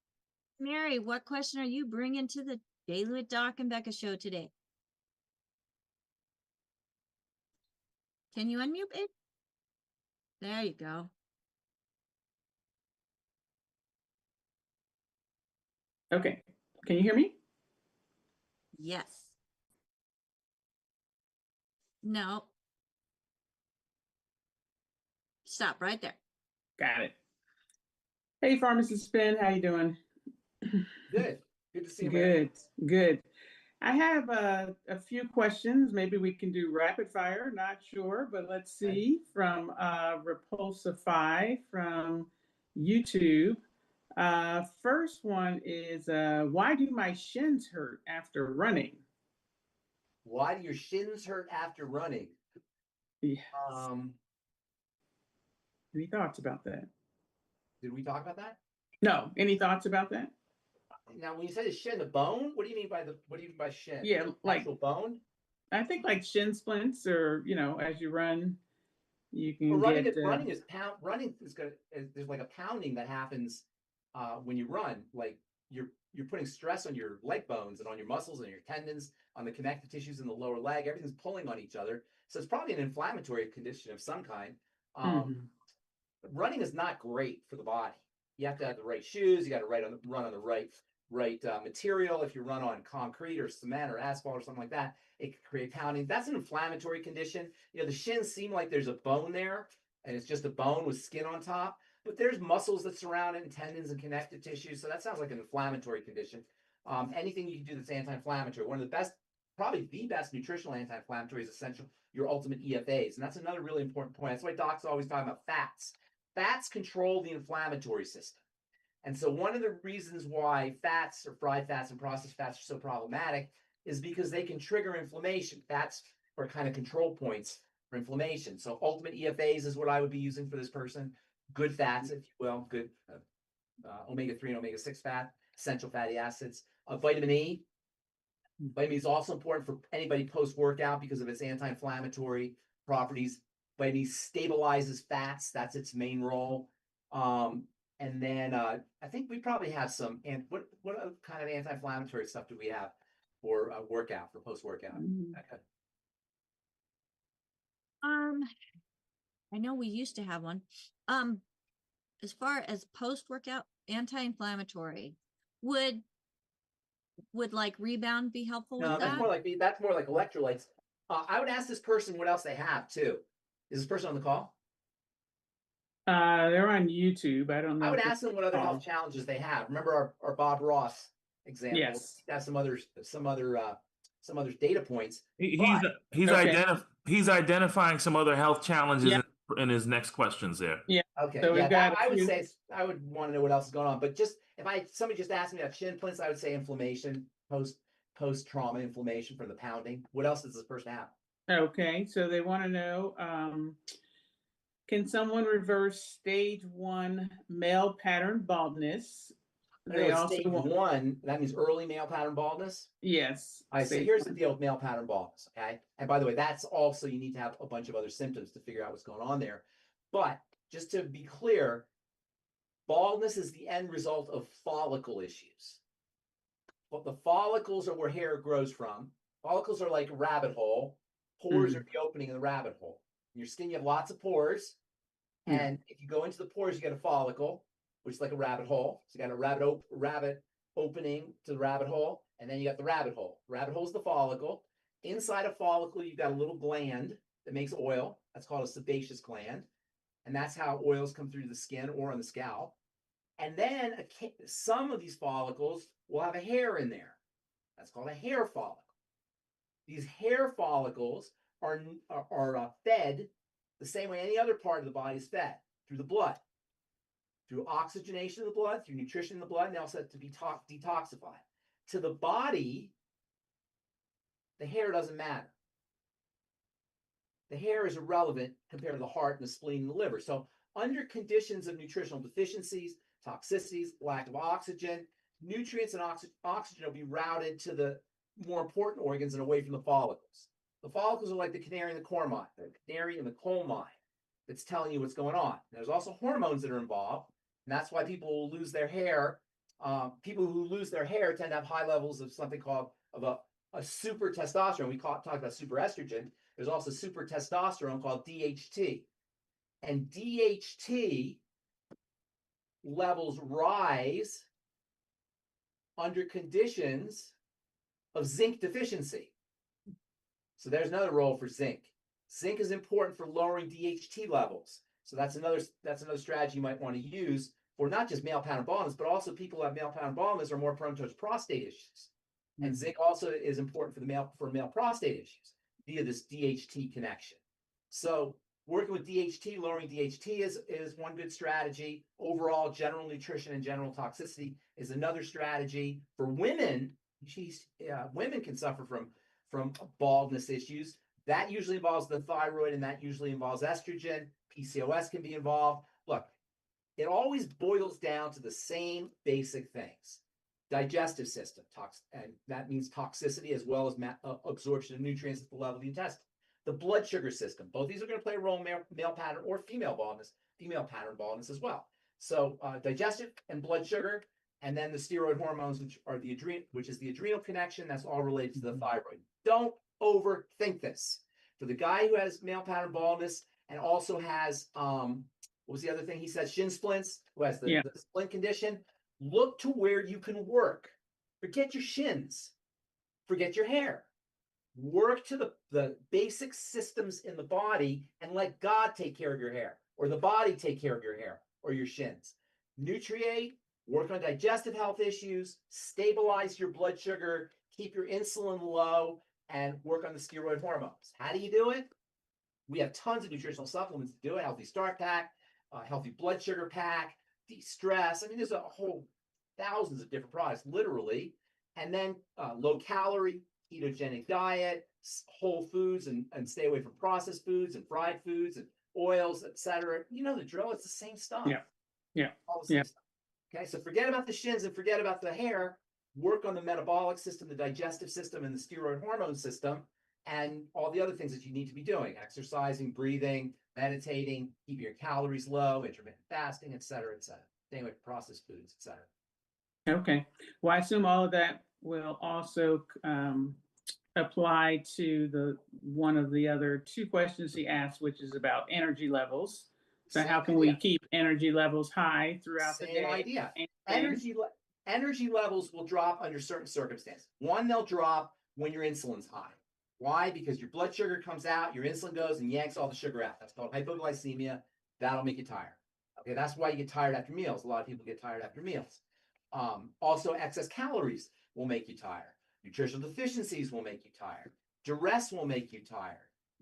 Mary, what question are you bringing to the Daily with Doc and Becca show today? Can you unmute, babe? There you go. Okay. Can you hear me? Yes. No. Stop right there. Got it. Hey, Pharmacist Ben, how you doing? Good. Good to see you. Good. I have a few questions. Maybe we can do rapid fire. Not sure, but let's see. From Repulsify from YouTube. First one is, why do my shins hurt after running? Why do your shins hurt after running? Yes. Any thoughts about that? Did we talk about that? No. Any thoughts about that? Now, when you say the shin, the bone, what do you mean by shin? Yeah, like actual bone. I think like shin splints, or as you run, you can running get. Running is good. There's like a pounding that happens when you run. Like you're putting stress on your leg bones and on your muscles and your tendons, on the connective tissues in the lower leg. Everything's pulling on each other. So it's probably an inflammatory condition of some kind. Running is not great for the body. You have to have the right shoes. You got to run on the right material, if you run on concrete or cement or asphalt or something like that, it can create pounding. That's an inflammatory condition. You know, the shins seem like there's a bone there, and it's just a bone with skin on top, but there's muscles that surround it and tendons and connective tissue. So that sounds like an inflammatory condition. Anything you can do that's anti-inflammatory. One of the best, probably the best nutritional anti-inflammatory is essential, your ultimate EFAs. And that's another really important point. That's why docs always talk about fats. Fats control the inflammatory system. And so one of the reasons why fats or fried fats and processed fats are so problematic is because they can trigger inflammation. Fats are kind of control points for inflammation. So ultimate EFAs is what I would be using for this person. Good fats, if you will, good omega-3 and omega-6 fat, essential fatty acids. Vitamin E. Vitamin E is also important for anybody post-workout because of its anti-inflammatory properties. Vitamin E stabilizes fats. That's its main role. And then I think we probably have some, and what kind of anti-inflammatory stuff do we have for workout, for post-workout? Okay. I know we used to have one. As far as post-workout anti-inflammatory, would like Rebound be helpful No, with that's that? more like electrolytes. I would ask this person what else they have too. Is this person on the call? They're on YouTube. I don't know. I would ask them what other health challenges they have. Remember our Bob Ross example? Yes. Have some other data points. He's identifying some other health challenges in his next questions there. Yeah. Okay. So Yeah, I would say I would want to know what else is going on. But just if somebody just asked me about shin splints, I would say inflammation, post trauma inflammation from the pounding. What else does this person have? Okay, so they want to know, can someone reverse stage 1 male pattern baldness? They also stage 1, that means early male pattern baldness. Yes. I say here's the deal with male pattern baldness. Okay. And by the way, that's also, you need to have a bunch of other symptoms to figure out what's going on there. But just to be clear, baldness is the end result of follicle issues. But the follicles are where hair grows from. Follicles are like a rabbit hole. Pores are the opening of the rabbit hole. In your skin, you have lots of pores. And if you go into the pores, you get a follicle, which is like a rabbit hole. So you got a rabbit opening to the rabbit hole, and then you got the rabbit hole. Rabbit hole is the follicle. Inside a follicle, you've got a little gland that makes oil. That's called a sebaceous gland. And that's how oils come through the skin or on the scalp. And then some of these follicles will have a hair in there. That's called a hair follicle. These hair follicles are fed the same way any other part of the body is fed, through the blood, through oxygenation of the blood, through nutrition in the blood, and they also have to be detoxified. To the body, the hair doesn't matter. The hair is irrelevant compared to the heart and the spleen and the liver. So under conditions of nutritional deficiencies, toxicities, lack of oxygen, nutrients and oxygen will be routed to the more important organs and away from the follicles. The follicles are like the canary in the coal mine, the canary in the coal mine that's telling you what's going on. There's also hormones that are involved, and that's why people will lose their hair. People who lose their hair tend to have high levels of something called a super testosterone. We talked about super estrogen. There's also super testosterone called DHT. And DHT levels rise under conditions of zinc deficiency. So there's another role for zinc. Zinc is important for lowering DHT levels. So that's another strategy you might want to use for not just male pattern baldness, but also people who have male pattern baldness are more prone towards prostate issues. And zinc also is important for male prostate issues via this DHT connection. So working with DHT, lowering DHT is one good strategy. Overall, general nutrition and general toxicity is another strategy. For women, women can suffer from baldness issues. That usually involves the thyroid, and that usually involves estrogen. PCOS can be involved. Look, it always boils down to the same basic things. Digestive system, and that means toxicity as well as absorption of nutrients at the level of the intestine. The blood sugar system, both these are going to play a role in male pattern or female pattern baldness as well. So digestive and blood sugar, and then the steroid hormones, which is the adrenal connection. That's all related to the thyroid. Don't overthink this. For the guy who has male pattern baldness and also has what was the other thing he said? Shin splints, who has the splint condition. Look to where you can work. Forget your shins. Forget your hair. Work to the basic systems in the body and let God take care of your hair, or the body take care of your hair or your shins. Nutriate, work on digestive health issues, stabilize your blood sugar, keep your insulin low, and work on the steroid hormones. How do you do it? We have tons of nutritional supplements to do it. Healthy Start Pack, Healthy Blood Sugar Pack, De-Stress. I mean, there's a whole thousands of different products, literally. And then low calorie, ketogenic diet, whole foods, and stay away from processed foods and fried foods and oils, etc. You know the drill. It's the same stuff. Yeah. All the same stuff. Okay, so forget about the shins and forget about the hair. Work on the metabolic system, the digestive system, and the steroid hormone system, and all the other things that you need to be doing: exercising, breathing, meditating, keeping your calories low, intermittent fasting, etc., etc. Staying away from processed foods, etc. Okay. Well, I assume all of that will also apply to the one of the other two questions he asked, which is about energy levels. So Same how can idea. we keep energy levels high throughout the Same day? idea. And Energy levels will drop under certain circumstances. One, they'll drop when your insulin's high. Why? Because your blood sugar comes out, your insulin goes and yanks all the sugar out. That's called hypoglycemia. That'll make you tired. Okay, that's why you get tired after meals. A lot of people get tired after meals. Also, excess calories will make you tired. Nutritional deficiencies will make you tired. Duress will make you tired.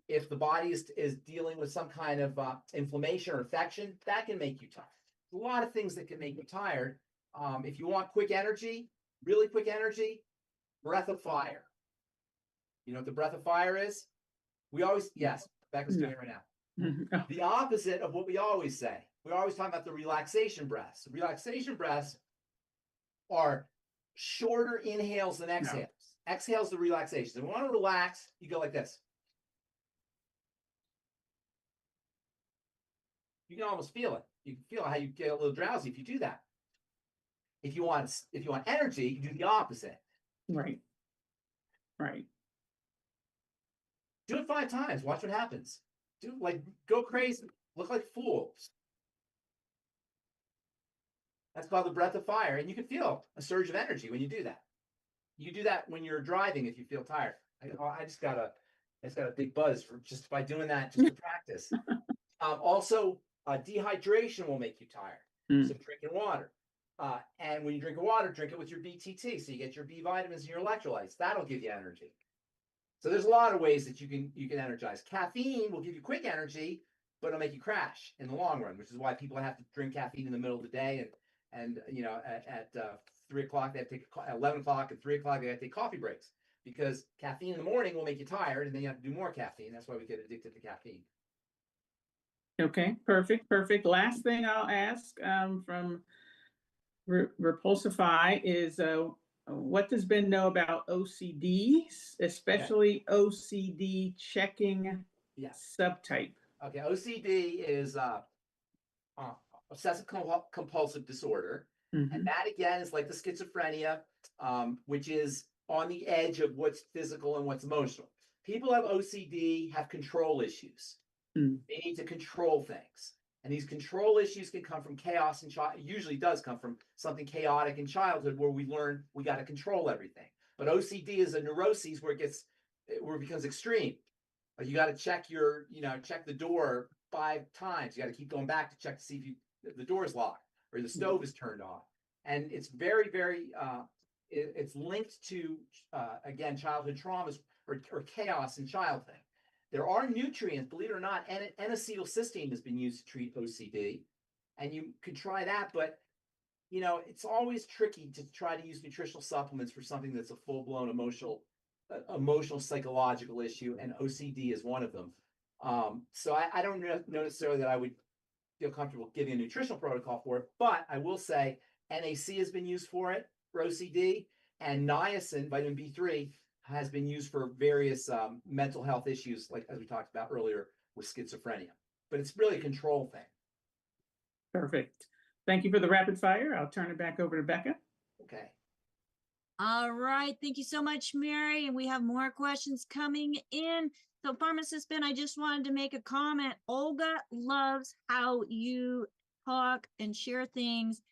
If the body is dealing with some kind of inflammation or infection, that can make you tired. There's a lot of things that can make you tired. If you want quick energy, really quick energy, breath of fire. You know what the breath of fire is? Yes, Becca's doing it right now. The opposite of what we always say. We always talk about the relaxation breaths. The relaxation breaths are shorter inhales than exhales. Exhales the relaxation. If you want to relax, you go like this. You can almost feel it. You can feel how you get a little drowsy if you do that. If you want energy, you do the opposite. Right. Do it 5 times. Watch what happens. Go crazy. Look like fools. That's called the breath of fire, and you can feel a surge of energy when you do that. You do that when you're driving if you feel tired. I just got a big buzz just by doing that just to practice. Also, dehydration will make you tired. So drinking water. And when you drink water, drink it with your BTT, so you get your B vitamins and your electrolytes. That'll give you energy. So there's a lot of ways that you can energize. Caffeine will give you quick energy, but it'll make you crash in the long run, which is why people have to drink caffeine in the middle of the day, and you know at 3 o'clock they have to take 11 o'clock and 3 o'clock they have to take coffee breaks, because caffeine in the morning will make you tired, and then you have to do more caffeine. That's why we get addicted to caffeine. Okay, perfect. Last thing I'll ask from Repulsify is what does Ben know about OCD, especially OCD checking subtype? Okay, OCD is obsessive compulsive disorder, and that again is like the schizophrenia, which is on the edge of what's physical and what's emotional. People have OCD have control issues. They need to control things. And these control issues can come from chaos usually does come from something chaotic in childhood where we learn we got to control everything. But OCD is a neuroses where it becomes extreme. Like you got to check the door 5 times. You got to keep going back to check to see if the door is locked or the stove is turned on. And it's very, very, it's linked to, again, childhood traumas or chaos in childhood. There are nutrients, believe it or not, N-acetylcysteine has been used to treat OCD, and you could try that, but it's always tricky to try to use nutritional supplements for something that's a full-blown emotional psychological issue, and OCD is one of them. So I don't know necessarily that I would feel comfortable giving a nutritional protocol for it, but I will say NAC has been used for OCD, and niacin, vitamin B3, has been used for various mental health issues, like as we talked about earlier with schizophrenia. But it's really a control thing. Perfect. Thank you for the rapid fire. I'll turn it back over to Becca. Okay. All right. Thank you so much, Mary. And we have more questions coming in. So, Pharmacist Ben, I just wanted to make a comment. Olga loves how you talk and share things.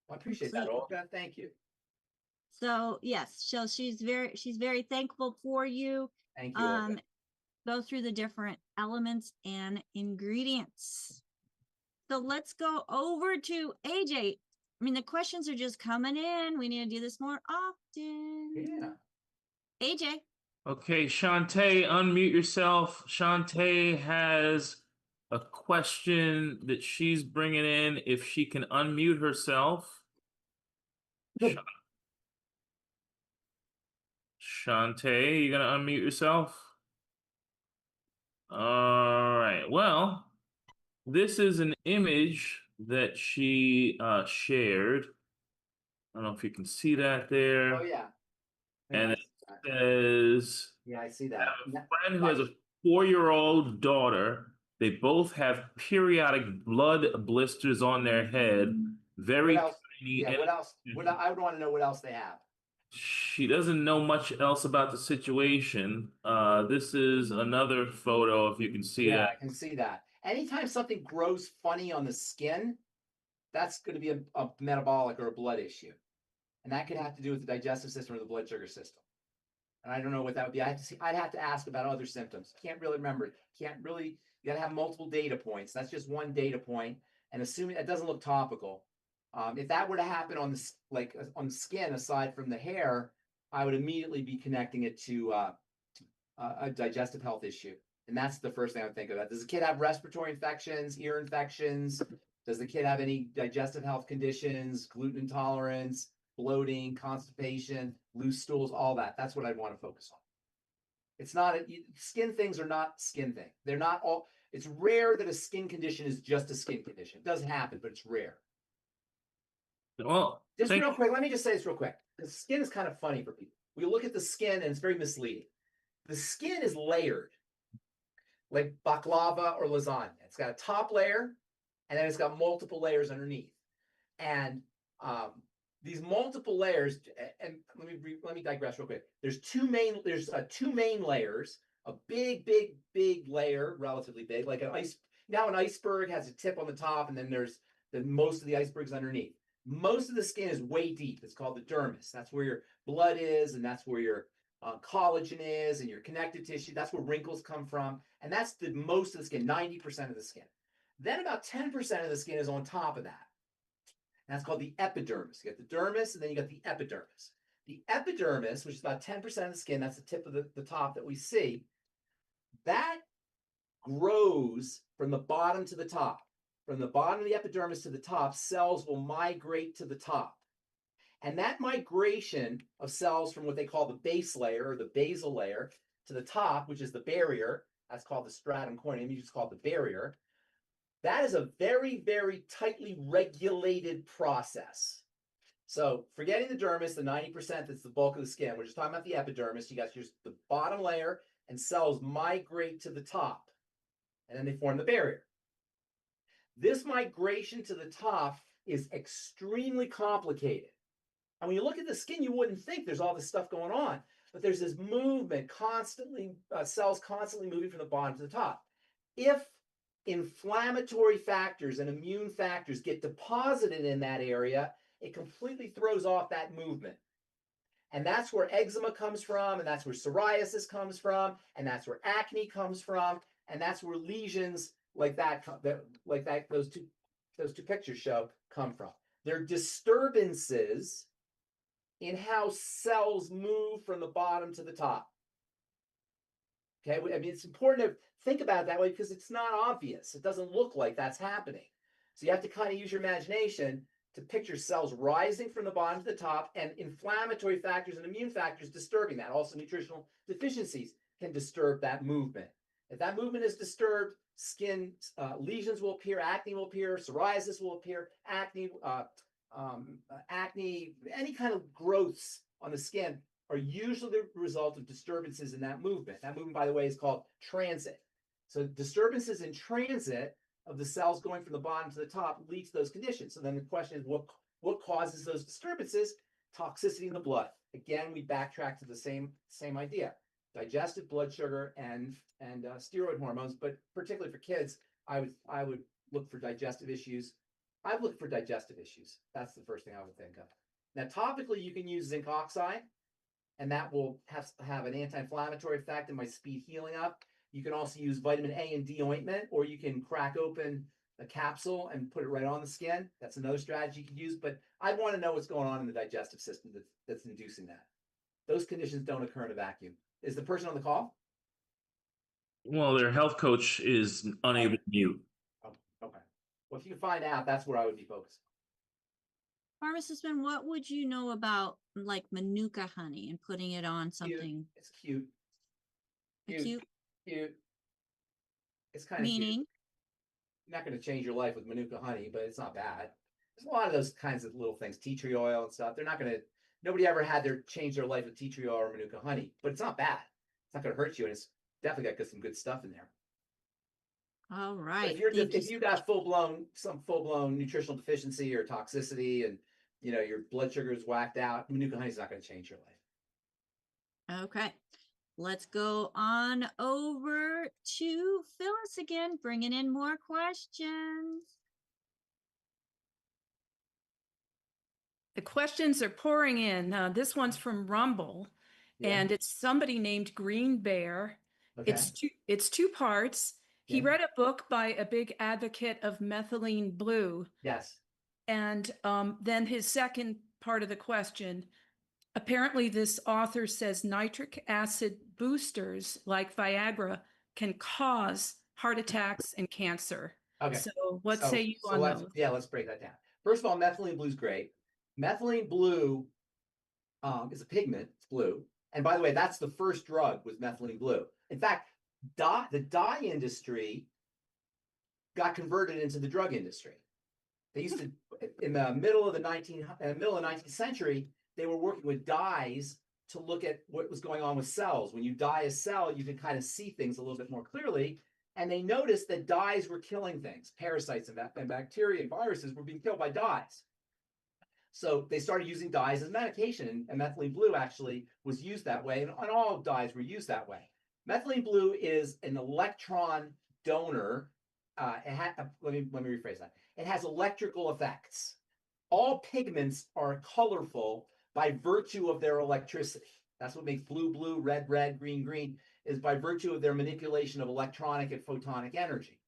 Well, I appreciate that, Olga. Thank you. So yes, so she's very thankful for you. Thank you. Olga. Go through the different elements and ingredients. So let's go over to AJ. I mean, the questions are just coming in. We need to do this more often. Yeah. AJ. Okay, Shantae, unmute yourself. Shantae has a question that she's bringing in. If she can unmute herself. Shantae, you gonna unmute yourself? All right. Well, this is an image that she shared. I don't know if you can see that there. Oh yeah. And Yeah, it says, yeah, I see I that. have a friend who has a 4-year-old daughter. They both have periodic blood blisters on their head. Very What else? tiny. Yeah, and what else? I would want to know what else they have. she doesn't know much else about the situation. This is another photo, if you can see Yeah, that. I can see that. Anytime something grows funny on the skin, that's going to be a metabolic or a blood issue. And that could have to do with the digestive system or the blood sugar system. And I don't know what that would be. I'd have to ask about other symptoms. Can't really remember. You got to have multiple data points. That's just one data point. And assuming it doesn't look topical, if that were to happen on on the skin, aside from the hair, I would immediately be connecting it to a digestive health issue. And that's the first thing I would think about. Does the kid have respiratory infections, ear infections? Does the kid have any digestive health conditions, gluten intolerance, bloating, constipation, loose stools, all that? That's what I'd want to focus on. It's not skin things are not skin thing. They're not all. It's rare that a skin condition is just a skin condition. It does happen, but it's rare. Well, Just real quick, let me just say this real quick. The skin is kind of funny for people. We look at the skin and it's very misleading. The skin is layered like baklava or lasagna. It's got a top layer and then it's got multiple layers underneath. And these multiple layers, and let me digress real quick. There's two main layers, a big layer, relatively big, like an ice. Now an iceberg has a tip on the top, and then there's most of the iceberg's underneath. Most of the skin is way deep. It's called the dermis. That's where your blood is, and that's where your collagen is, and your connective tissue. That's where wrinkles come from, and that's the most of the skin, 90% of the skin. Then about 10% of the skin is on top of that. And that's called the epidermis. You got the dermis, and then you got the epidermis. The epidermis, which is about 10% of the skin, that's the tip of the top that we see, that grows from the bottom to the top. From the bottom of the epidermis to the top, cells will migrate to the top. And that migration of cells from what they call the base layer or the basal layer to the top, which is the barrier, that's called the stratum corneum, you just call it the barrier. That is a very, very tightly regulated process. So forgetting the dermis, the 90% that's the bulk of the skin, we're just talking about the epidermis. You got the bottom layer, and cells migrate to the top, and then they form the barrier. This migration to the top is extremely complicated. And when you look at the skin, you wouldn't think there's all this stuff going on, but there's this movement constantly, cells constantly moving from the bottom to the top. If inflammatory factors and immune factors get deposited in that area, it completely throws off that movement. And that's where eczema comes from, and that's where psoriasis comes from, and that's where acne comes from, and that's where lesions like that, those two pictures show, come from. They're disturbances in how cells move from the bottom to the top. Okay, I mean, it's important to think about it that way because it's not obvious. It doesn't look like that's happening. So you have to kind of use your imagination to picture cells rising from the bottom to the top and inflammatory factors and immune factors disturbing that. Also, nutritional deficiencies can disturb that movement. If that movement is disturbed, skin lesions will appear, acne will appear, psoriasis will appear, acne, any kind of growths on the skin are usually the result of disturbances in that movement. That movement, by the way, is called transit. So disturbances in transit of the cells going from the bottom to the top leads to those conditions. So then the question is, what causes those disturbances? Toxicity in the blood. Again, we backtrack to the same idea. Digestive, blood sugar, and steroid hormones, but particularly for kids, I would look for digestive issues. I'd look for digestive issues. That's the first thing I would think of. Now, topically, you can use zinc oxide, and that will have an anti-inflammatory effect and might speed healing up. You can also use vitamin A and D ointment, or you can crack open a capsule and put it right on the skin. That's another strategy you can use, but I want to know what's going on in the digestive system that's inducing that. Those conditions don't occur in a vacuum. Is the person on the call? Well, their health coach is unable to mute. Oh, okay. Well, if you can find out, that's where I would be focused. Pharmacist Ben, what would you know about like Manuka honey and putting it on something? It's cute. Cute, Cute. It's kind of cute. meaning Not going to change your life with Manuka honey, but it's not bad. There's a lot of those kinds of little things, tea tree oil and stuff. They're not going to, nobody ever had change their life with tea tree oil or Manuka honey, but it's not bad. It's not going to hurt you, and it's definitely got some good stuff in there. all But right. if you got some full blown nutritional deficiency or toxicity, and your blood sugar is whacked out, Manuka honey is not going to change your life. Okay. Let's go on over to Phyllis again, bringing in more questions. The questions are pouring in. This one's from Rumble, and it's somebody named Green Bear. Okay. It's two parts. He Yeah. read a book by a big advocate of methylene blue. Yes. And then his second part of the question, apparently this author says nitric acid boosters like Viagra can cause heart attacks and cancer. Okay. So what say you on those? Let's break that down. First of all, methylene blue is great. Methylene blue is a pigment. It's blue. And by the way, that's the first drug was methylene blue. In fact, the dye industry got converted into the drug industry. They used to, in the middle of the 19th century, they were working with dyes to look at what was going on with cells. When you dye a cell, you can kind of see things a little bit more clearly. And they noticed that dyes were killing things. Parasites and bacteria and viruses were being killed by dyes. So they started using dyes as medication, and methylene blue actually was used that way, and all dyes were used that way. Methylene blue is an electron donor. Let me rephrase that. It has electrical effects. All pigments are colorful by virtue of their electricity. That's what makes blue blue, red red, green green, is by virtue of their manipulation of electronic and photonic energy.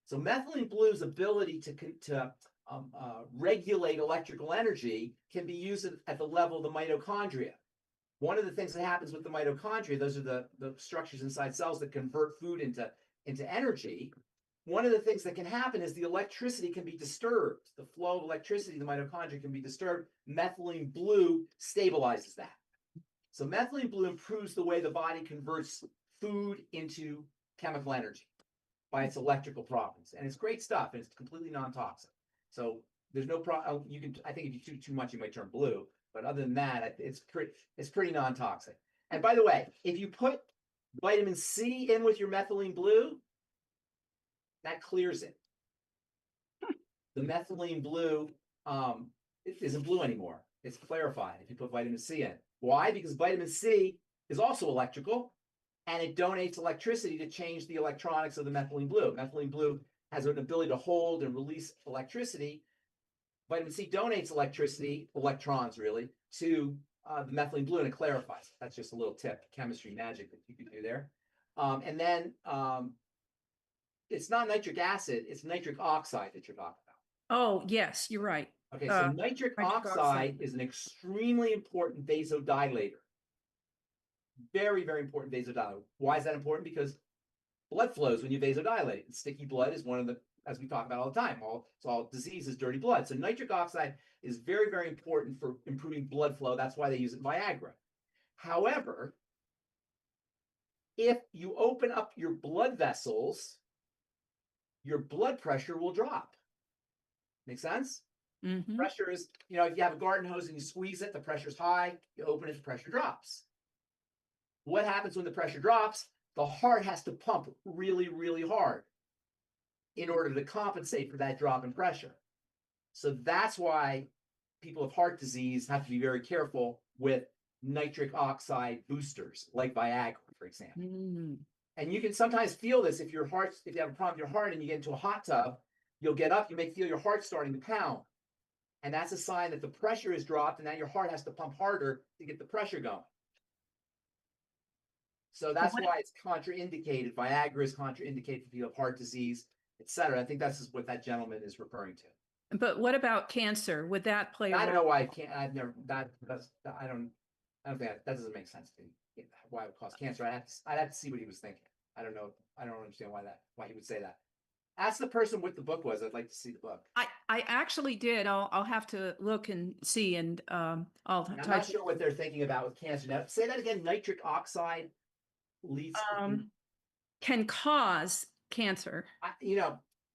So methylene blue's ability to regulate electrical energy can be used at the level of the mitochondria. One of the things that happens with the mitochondria, those are the structures inside cells that convert food into energy. One of the things that can happen is the electricity can be disturbed. The flow of electricity in the mitochondria can be disturbed. Methylene blue stabilizes that. So methylene blue improves the way the body converts food into chemical energy by its electrical properties. And it's great stuff, and it's completely non-toxic. So there's no problem. I think if you do too much, you might turn blue. But other than that, it's pretty non-toxic. And by the way, if you put vitamin C in with your methylene blue, that clears it. The methylene blue isn't blue anymore. It's clarified if you put vitamin C in. Why? Because vitamin C is also electrical, and it donates electricity to change the electronics of the methylene blue. Methylene blue has an ability to hold and release electricity. Vitamin C donates electrons really, to the methylene blue, and it clarifies. That's just a little tip, chemistry magic that you can do there. And then it's not nitric acid, it's nitric oxide that you're talking about. Oh, yes, you're right. Okay, so nitric oxide is an extremely important vasodilator. Very, very important vasodilator. Why is that important? Because blood flows when you vasodilate. And sticky blood is one of the, as we talk about all the time, all disease is dirty blood. So nitric oxide is very, very important for improving blood flow. That's why they use it in Viagra. However, if you open up your blood vessels, your blood pressure will drop. Make sense? Mm-hmm. Pressure is, if you have a garden hose and you squeeze it, the pressure's high, you open it, the pressure drops. What happens when the pressure drops? The heart has to pump really, really hard in order to compensate for that drop in pressure. So that's why people with heart disease have to be very careful with nitric oxide boosters, like Viagra, for example. Mm-hmm. And you can sometimes feel this if you have a problem with your heart and you get into a hot tub, you'll get up, you may feel your heart starting to pound. And that's a sign that the pressure is dropped, and now your heart has to pump harder to get the pressure going. So that's why it's contraindicated. Viagra is contraindicated for people with heart disease, etc. I think that's what that gentleman is referring to. But what about cancer? Would that play a I don't role? know why it can't. I've never I don't think that doesn't make sense to me. Why it would cause cancer? I'd have to see what he was thinking. I don't know. I don't understand why he would say that. Ask the person what the book was. I'd like to see the book. I actually did. I'll have to look and see, and I'll I'm not sure what they're thinking about with cancer. Now, say that again. Nitric oxide leads can cause cancer.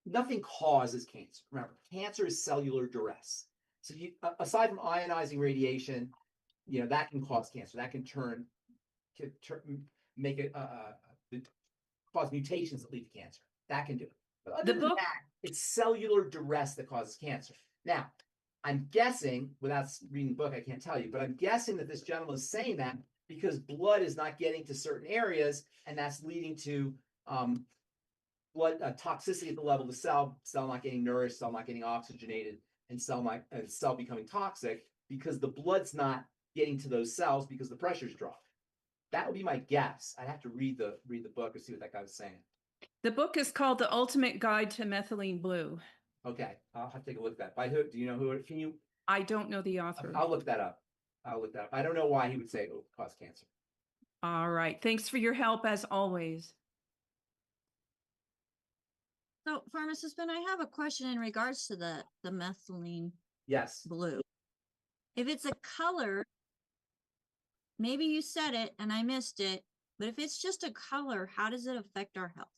Nothing causes cancer. Remember, cancer is cellular duress. So aside from ionizing radiation, that can cause cancer. That can make it cause mutations that lead to cancer. That can do it. But other than that, it's cellular duress that causes cancer. Now, I'm guessing, without reading the book, I can't tell you, but I'm guessing that this gentleman is saying that because blood is not getting to certain areas, and that's leading to blood toxicity at the level of the cell not getting nourished, cell not getting oxygenated, and cell becoming toxic because the blood's not getting to those cells because the pressure's dropped. That would be my guess. I'd have to read the book or see what that guy was saying. The book is called The Ultimate Guide to Methylene Blue. Okay, I'll have to take a look at that. By who? Do you know who? Can you? I don't know the author. I'll look that up. I don't know why he would say it would cause cancer. All right. Thanks for your help as always. So, Pharmacist Ben, I have a question in regards to the methylene Yes. blue. If it's a color, maybe you said it and I missed it, but if it's just a color, how does it affect our health?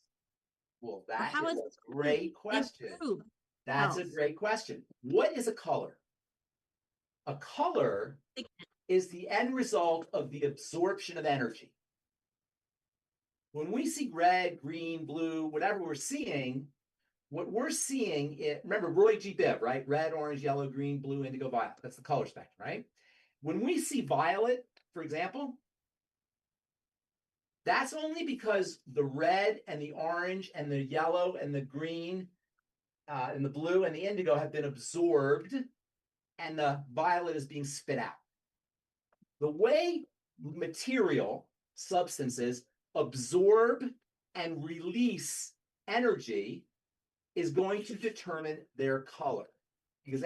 Well, that is a great question. Improve That's health? a great question. What is a color? A color is the end result of the absorption of energy. When we see red, green, blue, whatever we're seeing, what we're seeing is, remember Roy G. Biv, right? Red, orange, yellow, green, blue, indigo, violet. That's the color spectrum, right? When we see violet, for example, that's only because the red and the orange and the yellow and the green and the blue and the indigo have been absorbed and the violet is being spit out. The way material substances absorb and release energy is going to determine their color. Because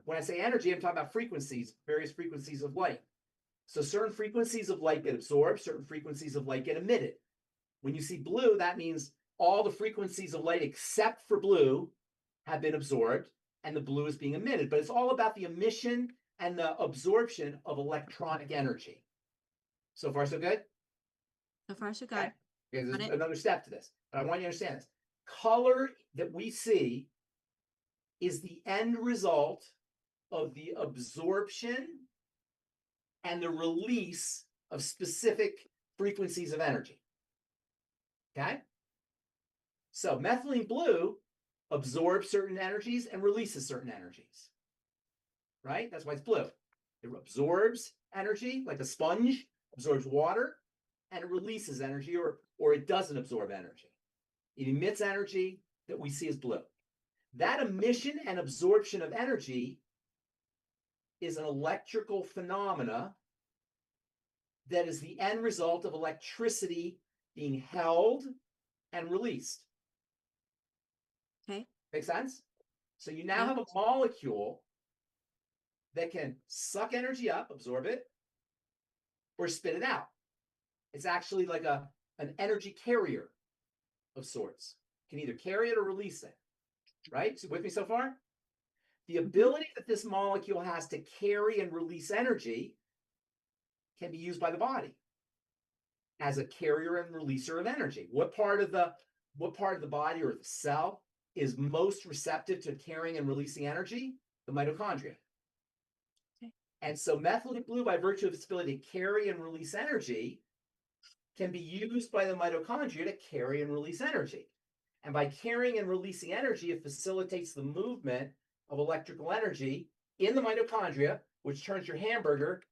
when I say energy, I'm talking about frequencies, various frequencies of light. So certain frequencies of light get absorbed, certain frequencies of light get emitted. When you see blue, that means all the frequencies of light except for blue have been absorbed and the blue is being emitted. But it's all about the emission and the absorption of electronic energy. So far, so good? So far, so good. Okay. There's another step to this, but I want you to understand this. Color that we see is the end result of the absorption and the release of specific frequencies of energy. Okay? So methylene blue absorbs certain energies and releases certain energies. Right? That's why it's blue. It absorbs energy like a sponge, absorbs water, and it releases energy, or it doesn't absorb energy. It emits energy that we see as blue. That emission and absorption of energy is an electrical phenomena that is the end result of electricity being held and released. Okay. Make sense? So you now have a molecule that can suck energy up, absorb it, or spit it out. It's actually like an energy carrier of sorts. Can either carry it or release it. Right? So with me so far? The ability that this molecule has to carry and release energy can be used by the body as a carrier and releaser of energy. What part of the body or the cell is most receptive to carrying and releasing energy? The mitochondria. Okay. And so methylene blue, by virtue of its ability to carry and release energy, can be used by the mitochondria to carry and release energy. And by carrying and releasing energy, it facilitates the movement of electrical energy in the mitochondria, which turns your hamburger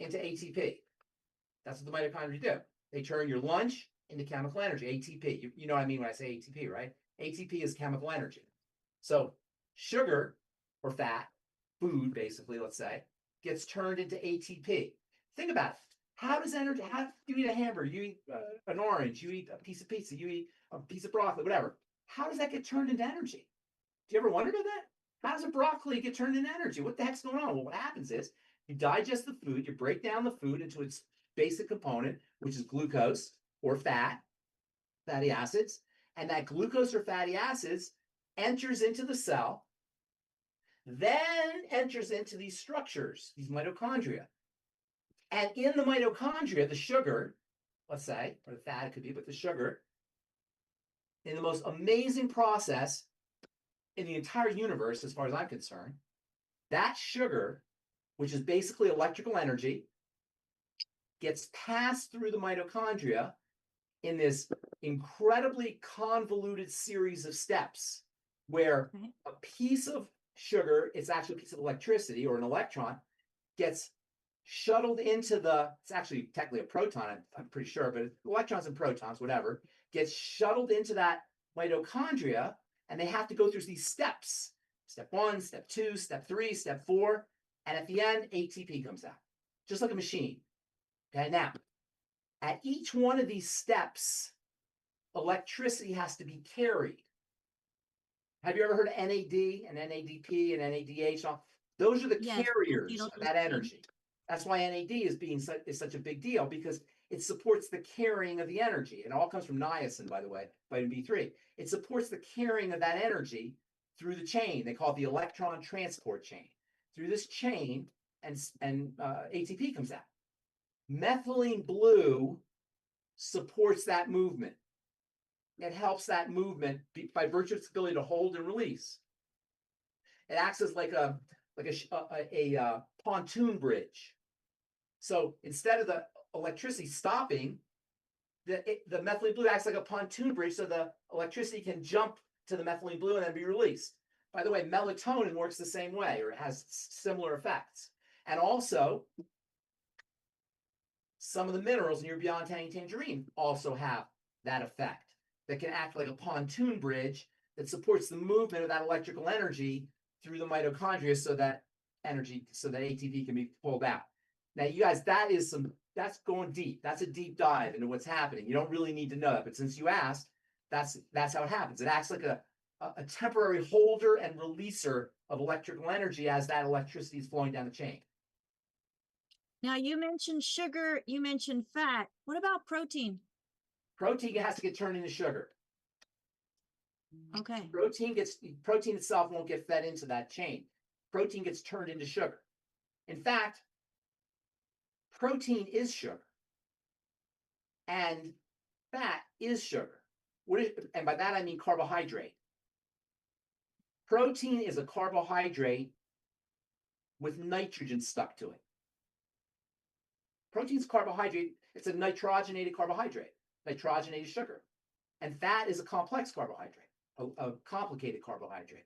into ATP. That's what the mitochondria do. They turn your lunch into chemical energy, ATP. You know what I mean when I say ATP, right? ATP is chemical energy. So sugar or fat food, basically, let's say, gets turned into ATP. Think about it. How does energy, how you eat a hamburger, you eat an orange, you eat a piece of pizza, you eat a piece of broccoli, whatever. How does that get turned into energy? Do you ever wonder about that? How does a broccoli get turned into energy? What the heck's going on? Well, what happens is you digest the food, you break down the food into its basic component, which is glucose or fat, fatty acids, and that glucose or fatty acids enters into the cell, then enters into these structures, these mitochondria. And in the mitochondria, the sugar, let's say, or the fat it could be, but the sugar, in the most amazing process in the entire universe, as far as I'm concerned, that sugar, which is basically electrical energy, gets passed through the mitochondria in this incredibly convoluted series of steps where a piece of sugar, it's actually a piece of electricity or an electron, gets shuttled into it's actually technically a proton, I'm pretty sure, but electrons and protons, whatever, gets shuttled into that mitochondria, and they have to go through these steps. Step 1, step 2, step 3, step 4, and at the end, ATP comes out, just like a machine. Okay, now, at each one of these steps, electricity has to be carried. Have you ever heard of NAD and NADP and NADH? Those are the carriers of that energy. That's why NAD is such a big deal, because it supports the carrying of the energy. It all comes from niacin, by the way, vitamin B3. It supports the carrying of that energy through the chain. They call it the electron transport chain. Through this chain, and ATP comes out. Methylene blue supports that movement. It helps that movement by virtue of its ability to hold and release. It acts as like a pontoon bridge. So instead of the electricity stopping, the methylene blue acts like a pontoon bridge, so the electricity can jump to the methylene blue and then be released. By the way, melatonin works the same way, or it has similar effects. And also, some of the minerals in your Beyond Tangy Tangerine also have that effect, that can act like a pontoon bridge that supports the movement of that electrical energy through the mitochondria, so that ATP can be pulled out. Now, you guys, that's going deep. That's a deep dive into what's happening. You don't really need to know that, but since you asked, that's how it happens. It acts like a temporary holder and releaser of electrical energy as that electricity is flowing down the chain. Now, you mentioned sugar, you mentioned fat. What about protein? Protein has to get turned into sugar. Okay. Protein itself won't get fed into that chain. Protein gets turned into sugar. In fact, protein is sugar, and fat is sugar. And by that I mean carbohydrate. Protein is a carbohydrate with nitrogen stuck to it. Protein's carbohydrate. It's a nitrogenated carbohydrate, nitrogenated sugar. And fat is a complex carbohydrate, a complicated carbohydrate.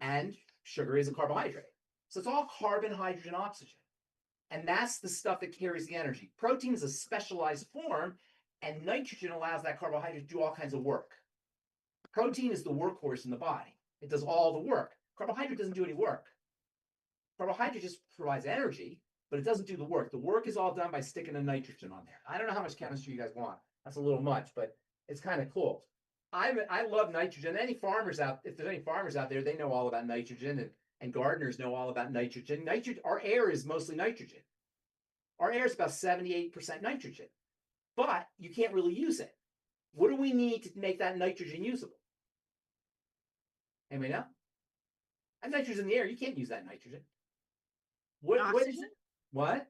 And sugar is a carbohydrate. So it's all carbon, hydrogen, oxygen. And that's the stuff that carries the energy. Protein is a specialized form, and nitrogen allows that carbohydrate to do all kinds of work. Protein is the workhorse in the body. It does all the work. Carbohydrate doesn't do any work. Carbohydrate just provides energy, but it doesn't do the work. The work is all done by sticking a nitrogen on there. I don't know how much chemistry you guys want. That's a little much, but it's kind of cool. I love nitrogen. If there's any farmers out there, they know all about nitrogen, and gardeners know all about nitrogen. Our air is mostly nitrogen. Our air is about 78% nitrogen, but you can't really use it. What do we need to make that nitrogen usable? Anybody know? That nitrogen in the air, you can't use that nitrogen. Oxygen? What?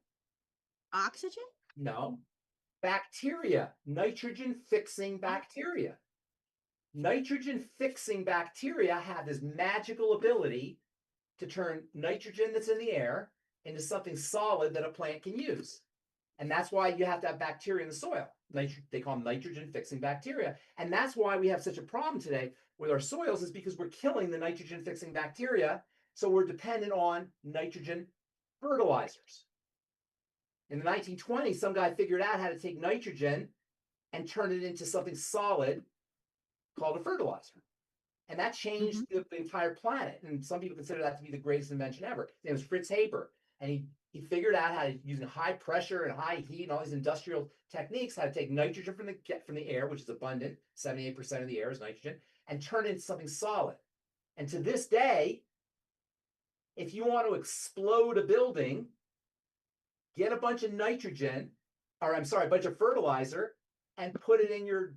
Oxygen? No. Bacteria. Nitrogen-fixing bacteria. Nitrogen-fixing bacteria have this magical ability to turn nitrogen that's in the air into something solid that a plant can use. And that's why you have to have bacteria in the soil. They call them nitrogen-fixing bacteria. And that's why we have such a problem today with our soils, is because we're killing the nitrogen-fixing bacteria. So we're dependent on nitrogen fertilizers. In the 1920s, some guy figured out how to take nitrogen and turn it into something solid called a fertilizer. And that changed the entire planet. And some people consider that to be the greatest invention ever. His name was Fritz Haber. And he figured out how to, using high pressure and high heat and all these industrial techniques, how to take nitrogen from the air, which is abundant, 78% of the air is nitrogen, and turn it into something solid. And to this day, if you want to explode a building, get a bunch of nitrogen, or I'm sorry, a bunch of fertilizer, and put it in your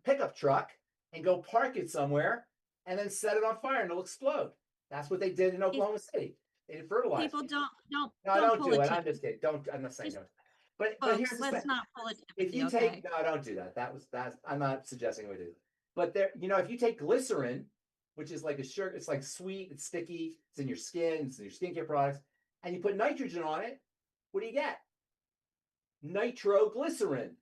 pickup truck and go park it somewhere and then set it on fire and it'll explode. That's what they did in Oklahoma City. They did fertilizer. People don't No, don't don't pull do a it. I'm ticket. just kidding. I'm not saying Just- don't. But Folks, here's the let's thing. not pull it. If you take no, don't do that. That's I'm not suggesting we do. But there, if you take glycerin, which is like a sugar, it's like sweet, it's sticky, it's in your skin, it's in your skincare products, and you put nitrogen on it, what do you get? Nitroglycerin,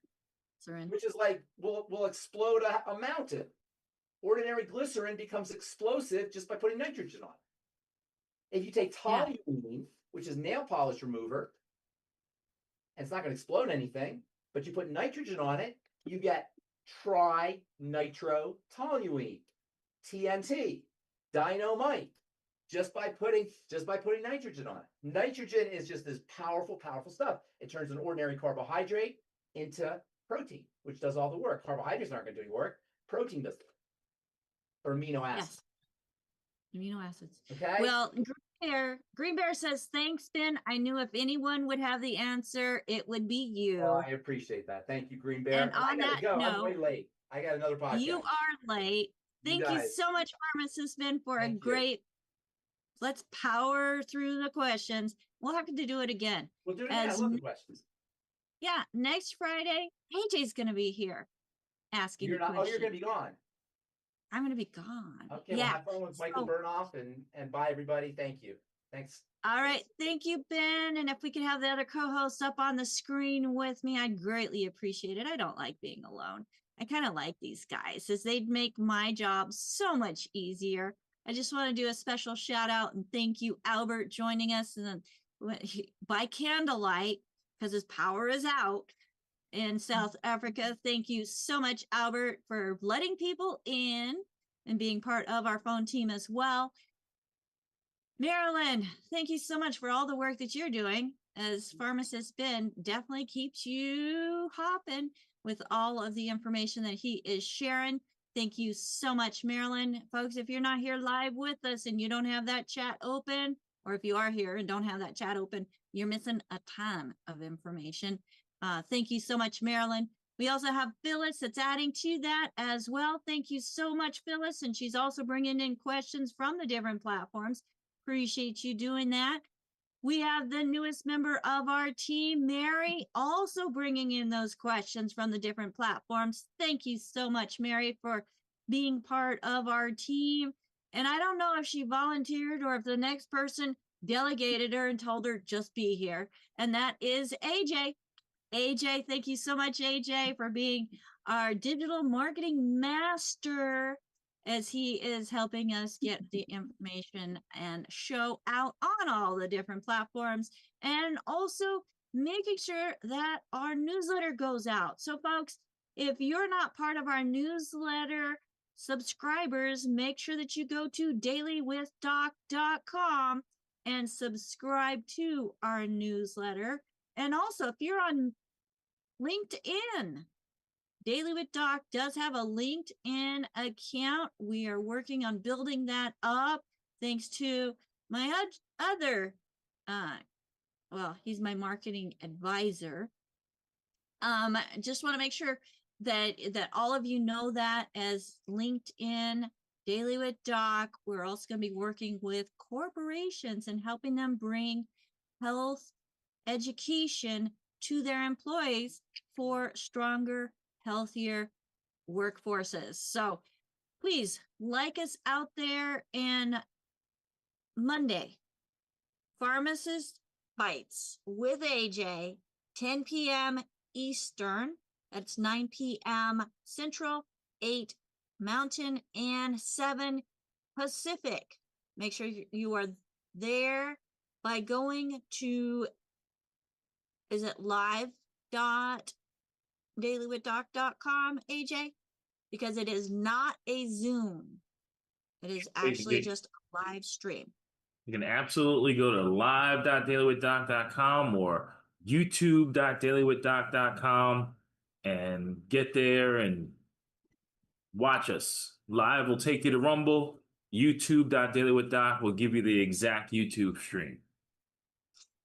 which is like will explode a mountain. Ordinary glycerin becomes explosive just by putting nitrogen on it. If you take toluene, which is nail polish remover, and it's not going to explode anything, but you put nitrogen on it, you get trinitrotoluene, TNT, dynamite, just by putting nitrogen on it. Nitrogen is just this powerful, powerful stuff. It turns an ordinary carbohydrate into protein, which does all the work. Carbohydrates aren't going to do any work. Protein does it. Or amino acids. Yes. Amino acids. Okay. Well, Green Bear says, thanks, Ben. I knew if anyone would have the answer, it would be you. Well, I appreciate that. Thank you, Green Bear. And on I gotta that go. I'm note, way late. I got another podcast. you are late. Thank you guys. so much, Pharmacist Ben, for Thank a you. great. Let's power through the questions. We'll have to do it again. We'll do it again. I As love the questions. Yeah, next Friday, AJ's going to be here asking You're not. Oh, you're questions. going to be gone. I'm going to be gone. Okay. Well, have fun with Michael Burnoff and bye, everybody. Thank you. Thanks. All right. Thank you, Ben. And if we could have the other co-hosts up on the screen with me, I'd greatly appreciate it. I don't like being alone. I kind of like these guys as they'd make my job so much easier. I just want to do a special shout out and thank you, Albert, joining us and by candlelight because his power is out in South Africa. Thank you so much, Albert, for letting people in and being part of our phone team as well. Marilyn, thank you so much for all the work that you're doing, as Pharmacist Ben definitely keeps you hopping with all of the information that he is sharing. Thank you so much, Marilyn. Folks, if you're not here live with us and you don't have that chat open, or if you are here and don't have that chat open, you're missing a ton of information. Thank you so much, Marilyn. We also have Phyllis that's adding to that as well. Thank you so much, Phyllis. And she's also bringing in questions from the different platforms. Appreciate you doing that. We have the newest member of our team, Mary, also bringing in those questions from the different platforms. Thank you so much, Mary, for being part of our team. And I don't know if she volunteered or if the next person delegated her and told her just be here. And that is AJ. AJ, thank you so much, AJ, for being our digital marketing master as he is helping us get the information and show out on all the different platforms and also making sure that our newsletter goes out. So folks, if you're not part of our newsletter subscribers, make sure that you go to dailywithdoc.com and subscribe to our newsletter. And also, if you're on LinkedIn, Daily with Doc does have a LinkedIn account. We are working on building that up thanks to my other, he's my marketing advisor. Just want to make sure that all of you know that as LinkedIn, Daily with Doc, we're also going to be working with corporations and helping them bring health education to their employees for stronger, healthier workforces. So please like us out there. And Monday, Pharmacist Bites with AJ, 10 p.m. Eastern. That's 9 p.m. Central, 8 Mountain, and 7 Pacific. Make sure you are there by going to, is it live.dailywithdoc.com, AJ? Because it is not a Zoom. It is actually just a live stream. You can absolutely go to live.dailywithdoc.com or youtube.dailywithdoc.com and get there and watch us. Live will take you to Rumble. youtube.dailywithdoc will give you the exact YouTube stream.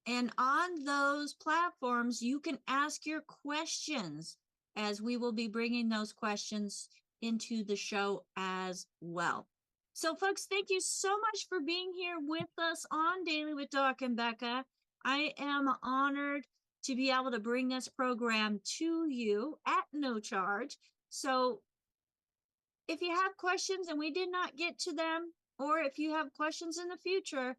And on those platforms, you can ask your questions, as we will be bringing those questions into the show as well. So, folks, thank you so much for being here with us on Daily with Doc and Becca. I am honored to be able to bring this program to you at no charge. So, if you have questions and we did not get to them, or if you have questions in the future,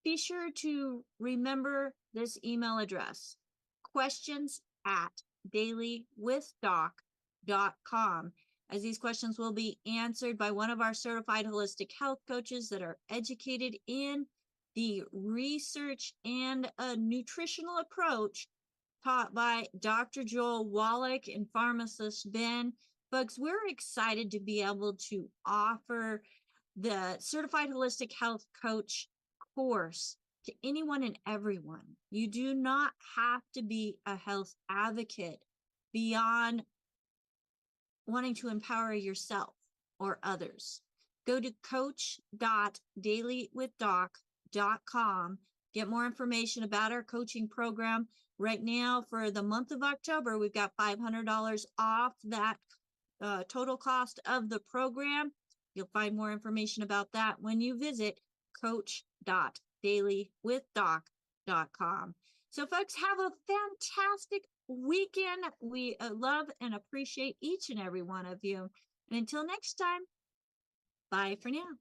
be sure to remember this email address, questions@dailywithdoc.com, as these questions will be answered by one of our certified holistic health coaches that are educated in the research and a nutritional approach taught by Dr. Joel Wallach and Pharmacist Ben. Folks, we're excited to be able to offer the Certified Holistic Health Coach course to anyone and everyone. You do not have to be a health advocate beyond wanting to empower yourself or others. Go to coach.dailywithdoc.com. Get more information about our coaching program. Right now, for the month of October, we've got $500 off that total cost of the program. You'll find more information about that when you visit coach.dailywithdoc.com. So, folks, have a fantastic weekend. We love and appreciate each and every one of you. And until next time, bye for now.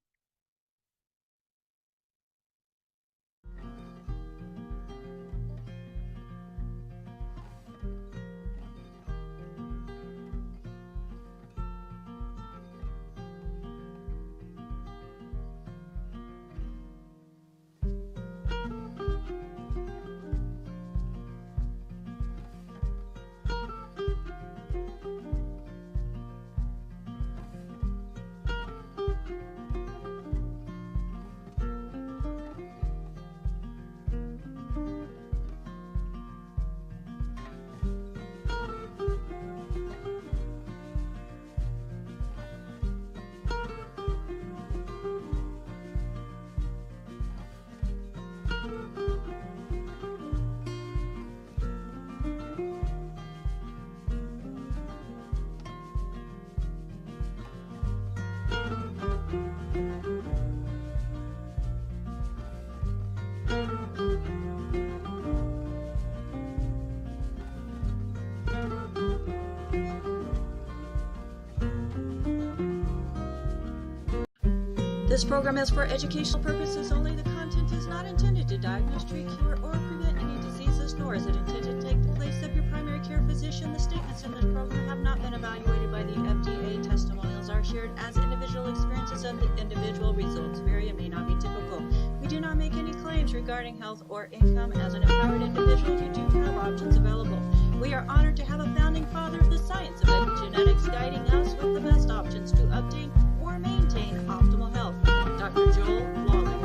This program is for educational purposes only. The content is not intended to diagnose, treat, cure, or prevent any diseases, nor is it intended to take the place of your primary care physician. The statements in this program have not been evaluated by the FDA. Testimonials are shared as individual experiences of the individual. Results vary and may not be typical. We do not make any claims regarding health or income. As an empowered individual, you do have options available. We are honored to have a founding father of the science of epigenetics guiding us with the best options to obtain or maintain optimal health, Dr. Joel Wallach.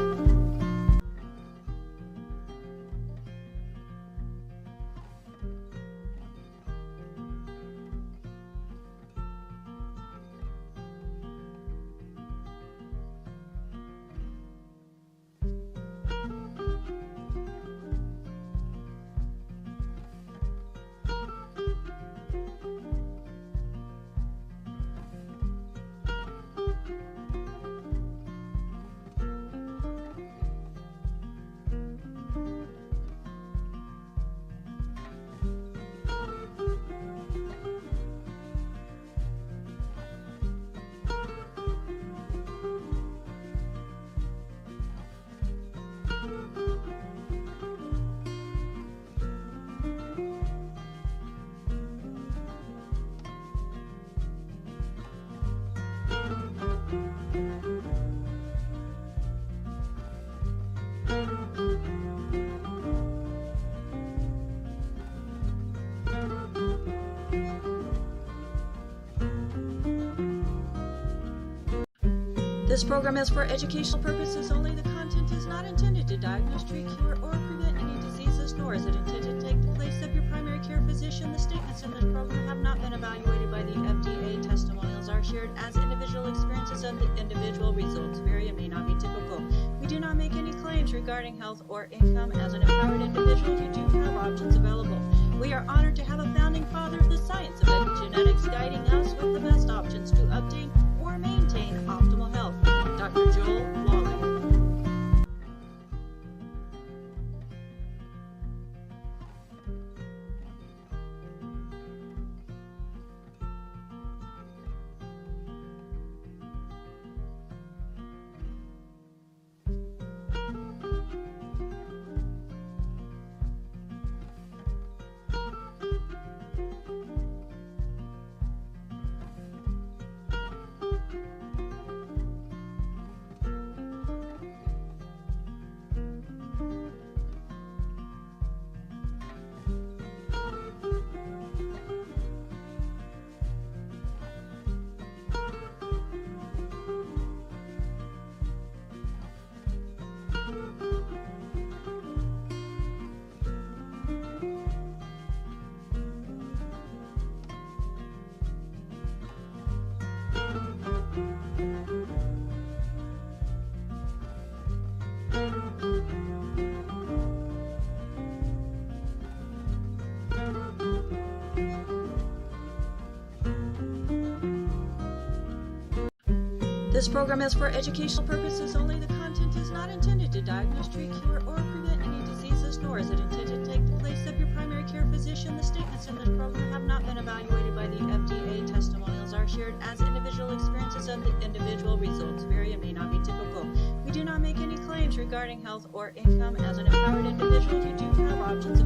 This program is for educational purposes only. The content is not intended to diagnose, treat, cure, or prevent any diseases, nor is it intended to take the place of your primary care physician. The statements in this program have not been evaluated by the FDA. Testimonials are shared as individual experiences, and the individual results vary and may not be typical. We do not make any claims regarding health or income. As an empowered individual, you do have options available. We are honored to have a founding father of the science of epigenetics guiding us with the best options to obtain or maintain optimal health. Dr. Joel Lawley. This program is for educational purposes only. The content is not intended to diagnose, treat, cure, or prevent any diseases, nor is it intended to take the place of your primary care physician. The statements in this program have not been evaluated by the FDA. Testimonials are shared as individual experiences, and the individual results vary and may not be typical. We do not make any claims regarding health or income. As an empowered individual, you do have options available.